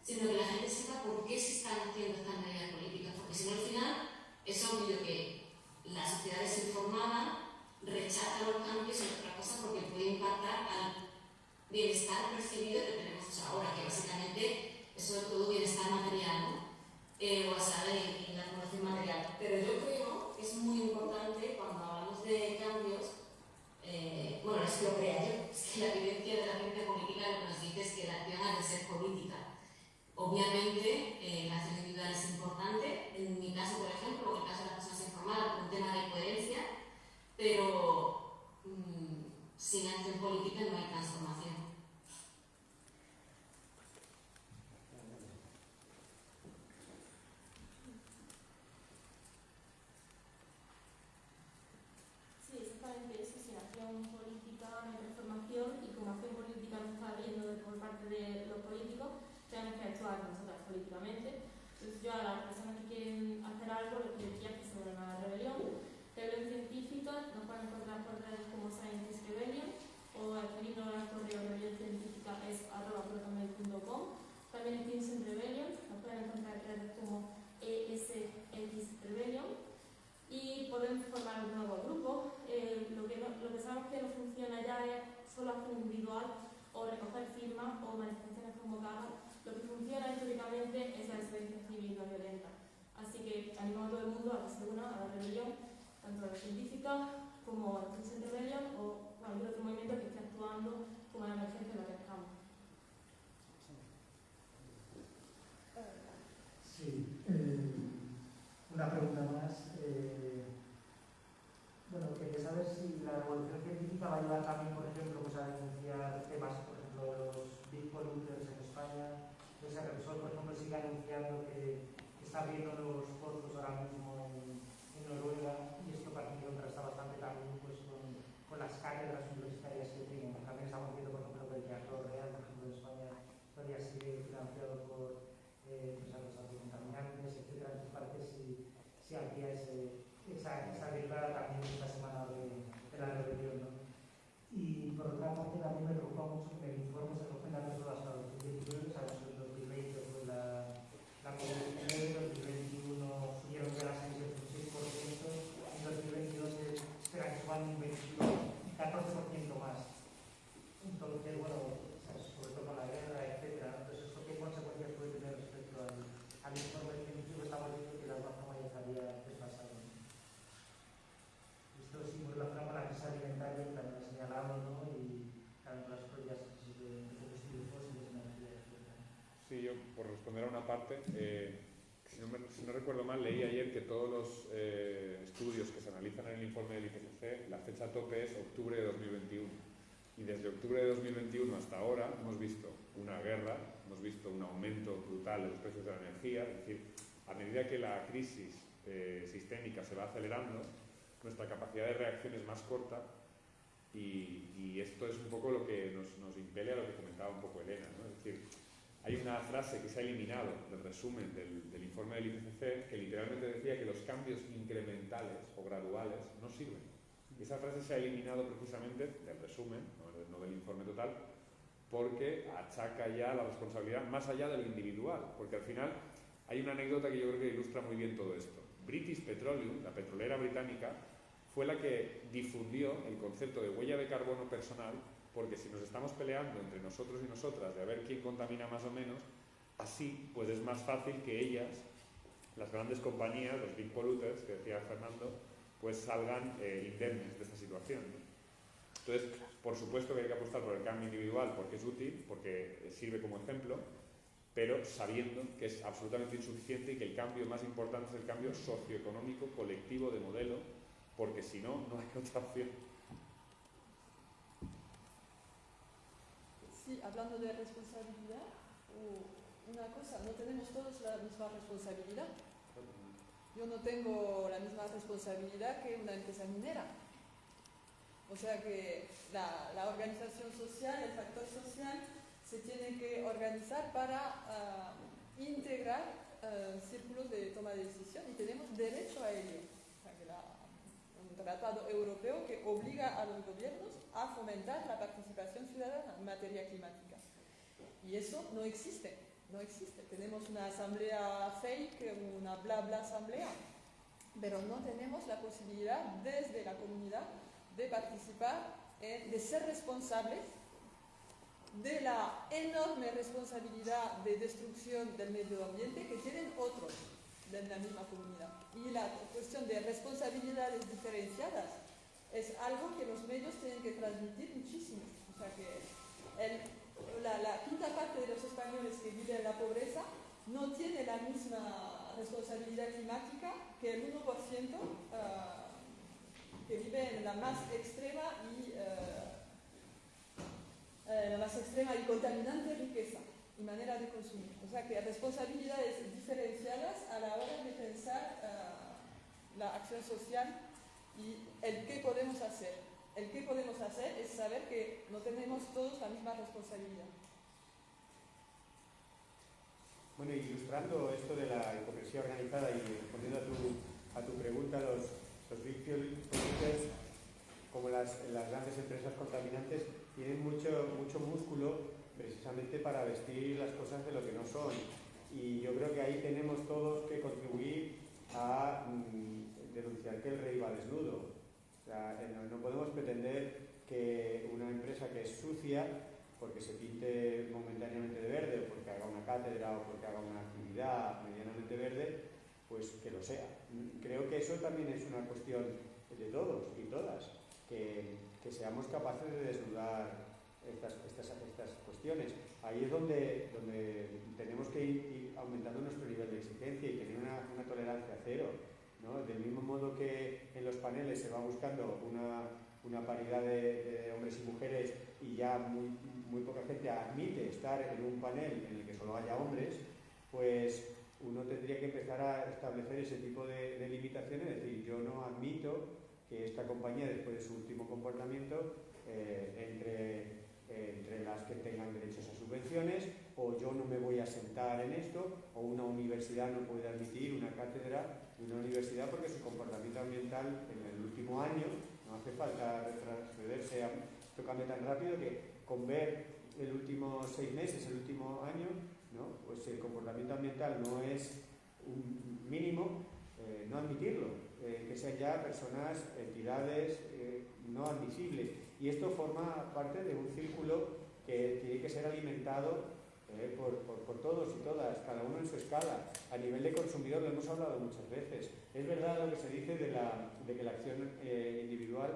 sino que la gente sepa por qué se están haciendo estas medidas políticas, porque si no al final es obvio que la sociedad desinformada rechaza los cambios y otras cosas porque puede impactar al bienestar percibido que tenemos ahora, que básicamente es sobre todo bienestar material, ¿no? Basada en la acumulación material. Pero yo creo que es muy importante cuando hablamos de cambios, bueno, es que lo crea yo, es que la evidencia de la ciencia política lo que nos dice es que la acción ha de ser política. Obviamente, la acción individual es importante, en mi caso, por ejemplo, en el caso de las personas informadas, por un tema de coherencia, pero sin acción política no hay transformación. Sí, exactamente eso, sin acción política no hay transformación y como acción política no está habiendo por parte de los políticos, tenemos que actuar nosotras políticamente. Entonces yo a las personas que quieren hacer algo les pediría que se unan a la rebelión científica, nos pueden encontrar por redes como Scientist Rebellion o escribirnos al correo rebelioncientífica@protamail.com. También en Teams Rebellion, nos pueden encontrar en redes como ESX Rebellion y podemos formar un nuevo grupo. Lo que sabemos que no funciona ya es solo acción individual o recoger firmas o manifestaciones convocadas. Lo que funciona históricamente es la desobediencia civil no violenta. Así que animo a todo el mundo a que se una a la rebelión, tanto a la científica como a la Teams Rebellion o cualquier otro movimiento que esté actuando como la emergencia en la que estamos. Sí, una pregunta más. Bueno, quería saber si la revolución científica va a ayudar también, por ejemplo, pues a denunciar temas, por ejemplo, los big polluters en España. Entonces, el Repsol, por ejemplo, sigue anunciando que está abriendo nuevos pozos ahora mismo en Noruega, y esto para mí contrasta bastante también pues, con las cátedras universitarias que tienen. También estamos viendo, por ejemplo, que el Teatro Real, por ejemplo, en España, todavía sigue financiado por los anticontaminantes, etc. Entonces, parece si habría esa derivada también esta semana de la rebelión, ¿no? Y por otra parte también me preocupa mucho que en el informe se recogen datos solo hasta 2019, sabemos que en 2020 fue la COVID-19, en 2021 subieron ya las emisiones un 6%, en 2022 se espera que suban un 14% más. Entonces, bueno, sobre todo con la guerra, etcétera. Entonces, ¿esto qué consecuencias puede tener respecto al informe científico? Estamos viendo que la norma ya estaría desfasada. Esto sí muy relacionado con la crisis alimentaria que también he señalado, ¿no? Y también con las propias crisis de combustibles fósiles, energía, etc. Sí, yo por responder a una parte, si no recuerdo mal, leí ayer que todos los estudios que se analizan en el informe del IPCC, la fecha tope es octubre de 2021. Y desde octubre de 2021 hasta ahora hemos visto una guerra, hemos visto un aumento brutal de los precios de la energía, es decir, a medida que la crisis sistémica se va acelerando, nuestra capacidad de reacción es más corta y esto es un poco lo que nos impele a lo que comentaba un poco Elena, ¿no? Es decir, hay una frase que se ha eliminado del resumen del informe del IPCC que literalmente decía que los cambios incrementales o graduales no sirven. Y esa frase se ha eliminado precisamente del resumen, no del informe total, porque achaca ya la responsabilidad más allá de lo individual. Porque al final hay una anécdota que yo creo que ilustra muy bien todo esto. British Petroleum, la petrolera británica, fue la que difundió el concepto de huella de carbono personal, porque si nos estamos peleando entre nosotros y nosotras de a ver quién contamina más o menos, así pues es más fácil que ellas, las grandes compañías, los big polluters, que decía Fernando, pues salgan indemnes de esta situación, ¿no? Entonces, por supuesto que hay que apostar por el cambio individual porque es útil, porque sirve como ejemplo, pero sabiendo que es absolutamente insuficiente y que el cambio más importante es el cambio socioeconómico, colectivo, de modelo, porque si no, no hay otra opción. Sí, hablando de responsabilidad, una cosa, no tenemos todos la misma responsabilidad. Yo no tengo la misma responsabilidad que una empresa minera. O sea que la organización social, el factor social, se tiene que organizar para integrar círculos de toma de decisión y tenemos derecho a ello. O sea que un tratado europeo que obliga a los gobiernos a fomentar la participación ciudadana en materia climática. Y eso no existe, no existe. Tenemos una asamblea fake, una bla bla asamblea, pero no tenemos la posibilidad desde la comunidad de participar, de ser responsables de la enorme responsabilidad de destrucción del medio ambiente que tienen otros de la misma comunidad. Y la cuestión de responsabilidades diferenciadas es algo que los medios tienen que transmitir muchísimo. O sea que la quinta parte de los españoles que viven en la pobreza no tiene la misma responsabilidad climática que el 1% que vive en la más extrema y contaminante riqueza y manera de consumir. O sea que responsabilidades diferenciadas a la hora de pensar la acción social y el qué podemos hacer. El qué podemos hacer es saber que no tenemos todos la misma responsabilidad. Bueno, ilustrando esto de la hipocresía organizada y respondiendo a tu pregunta, los big polluters, como las grandes empresas contaminantes, tienen mucho músculo precisamente para vestir las cosas de lo que no son. Y yo creo que ahí tenemos todos que contribuir a denunciar que el rey va desnudo. O sea, no podemos pretender que una empresa que es sucia, porque se pinte momentáneamente de verde, o porque haga una cátedra, o porque haga una actividad medianamente verde, pues que lo sea. Creo que eso también es una cuestión de todos y todas, que seamos capaces de desnudar estas cuestiones. Ahí es donde tenemos que ir aumentando nuestro nivel de exigencia y tener una tolerancia cero, ¿no? Del mismo modo que en los paneles se va buscando una paridad de hombres y mujeres y ya muy poca gente admite estar en un panel en el que solo haya hombres, pues uno tendría que empezar a establecer ese tipo de limitaciones, es decir, yo no admito que esta compañía, después de su último comportamiento, entre las que tengan derechos a subvenciones, o yo no me voy a sentar en esto, o una universidad no puede admitir una cátedra de una universidad porque su comportamiento ambiental en el último año, no hace falta retrocederse, esto cambia tan rápido que con ver el último 6 meses, el último año, ¿no? Pues el comportamiento ambiental no es un mínimo, no admitirlo, que sean ya personas, entidades no admisibles. Y esto forma parte de un círculo que tiene que ser alimentado por todos y todas, cada uno en su escala. A nivel de consumidor lo hemos hablado muchas veces. Es verdad lo que se dice de que la acción individual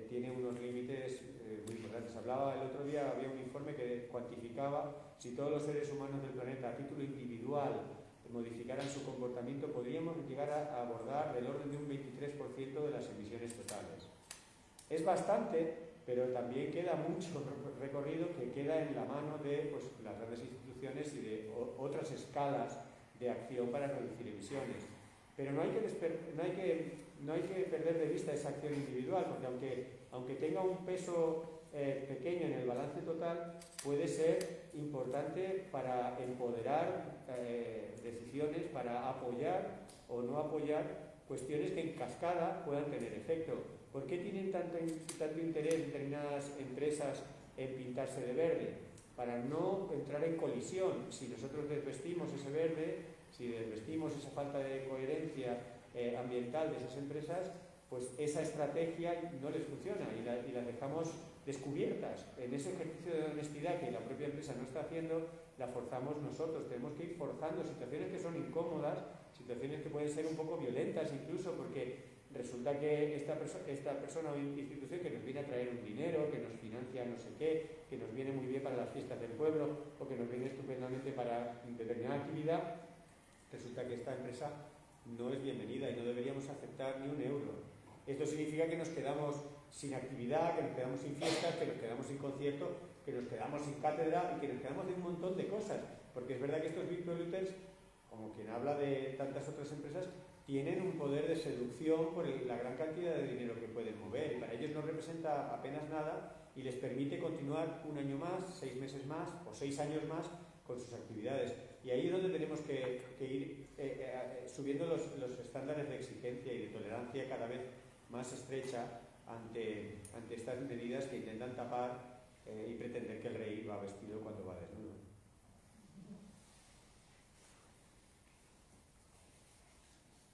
tiene unos límites muy importantes. Hablaba el otro día, había un informe que cuantificaba si todos los seres humanos del planeta a título individual modificaran su comportamiento, podríamos llegar a abordar del orden de un 23% de las emisiones totales. Es bastante, pero también queda mucho recorrido que queda en la mano de las grandes instituciones y de otras escalas de acción para reducir emisiones. Pero no hay que perder de vista esa acción individual, porque aunque tenga un peso pequeño en el balance total, puede ser importante para empoderar decisiones, para apoyar o no apoyar cuestiones que en cascada puedan tener efecto. ¿Por qué tienen tanto interés determinadas empresas en pintarse de verde? Para no entrar en colisión. Si nosotros desvestimos ese verde, si desvestimos esa falta de coherencia ambiental de esas empresas, pues esa estrategia no les funciona y las dejamos descubiertas. En ese ejercicio de honestidad que la propia empresa no está haciendo, la forzamos nosotros. Tenemos que ir forzando situaciones que son incómodas, situaciones que pueden ser un poco violentas incluso, porque resulta que esta persona o institución que nos viene a traer un dinero, que nos financia no sé qué, que nos viene muy bien para las fiestas del pueblo o que nos viene estupendamente para determinada actividad, resulta que esta empresa no es bienvenida y no deberíamos aceptar ni un euro. Esto significa que nos quedamos sin actividad, que nos quedamos sin fiestas, que nos quedamos sin concierto, que nos quedamos sin cátedra y que nos quedamos de un montón de cosas. Porque es verdad que estos big polluters, como quien habla de tantas otras empresas, tienen un poder de seducción por la gran cantidad de dinero que pueden mover. Y para ellos no representa apenas nada y les permite continuar un año más, 6 meses más o 6 años más con sus actividades. Y ahí es donde tenemos que ir subiendo los estándares de exigencia y de tolerancia cada vez más estrecha ante estas medidas que intentan tapar y pretender que el rey va vestido cuando va desnudo.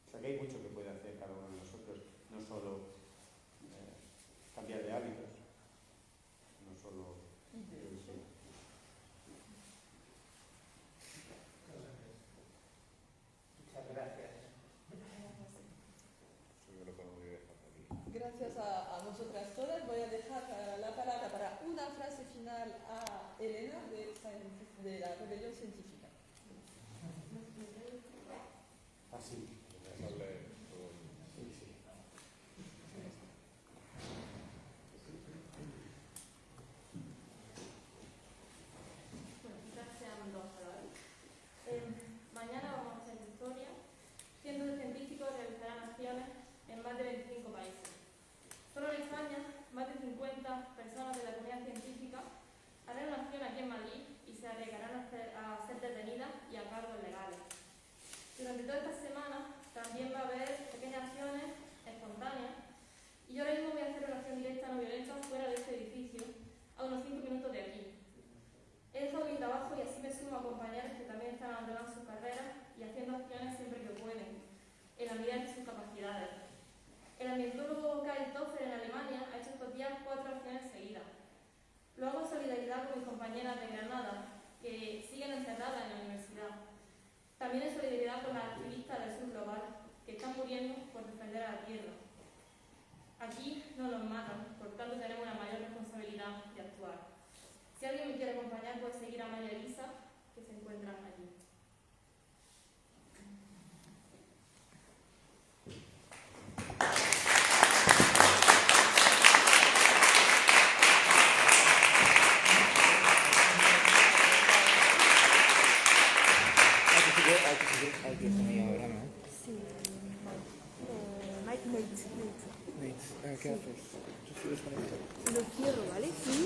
O sea que hay mucho que puede hacer cada uno de nosotros, no solo cambiar de hábitos, no solo... Muchas gracias. Gracias a vosotras todas. Voy a dejar la palabra para una frase final a Elena de la Rebelión Científica. Así. Bueno, quizás sean dos a la vez. Mañana vamos a hacer historia. Cientos de científicos realizarán acciones en más de 25 países. Solo en España, más de 50 personas de la comunidad científica harán una acción aquí en Madrid y se arriesgarán a ser detenidas y a cargos legales. Durante toda esta semana también va a haber pequeñas acciones espontáneas y yo ahora mismo voy a hacer una acción directa no violenta fuera de este edificio, a unos 5 minutos de aquí. He dejado mi trabajo y así me sumo a compañeros que también están abandonando sus carreras y haciendo acciones siempre que pueden, en la medida de sus capacidades. El ambientólogo Kai Toffer en Alemania ha hecho estos días 4 acciones seguidas. Lo hago en solidaridad con mis compañeras de Granada, que siguen encerradas en la universidad. También en solidaridad con las activistas del sur global, que están muriendo por defender a la tierra. Aquí no nos matan, por tanto tenemos una mayor responsabilidad de actuar. Si alguien me quiere acompañar, puede seguir a María Elisa, que se encuentra allí. Hay que poner ahora, ¿no? Sí, Nate. ¿Qué haces? Yo estoy desconectado. Lo cierro, ¿vale? Sí.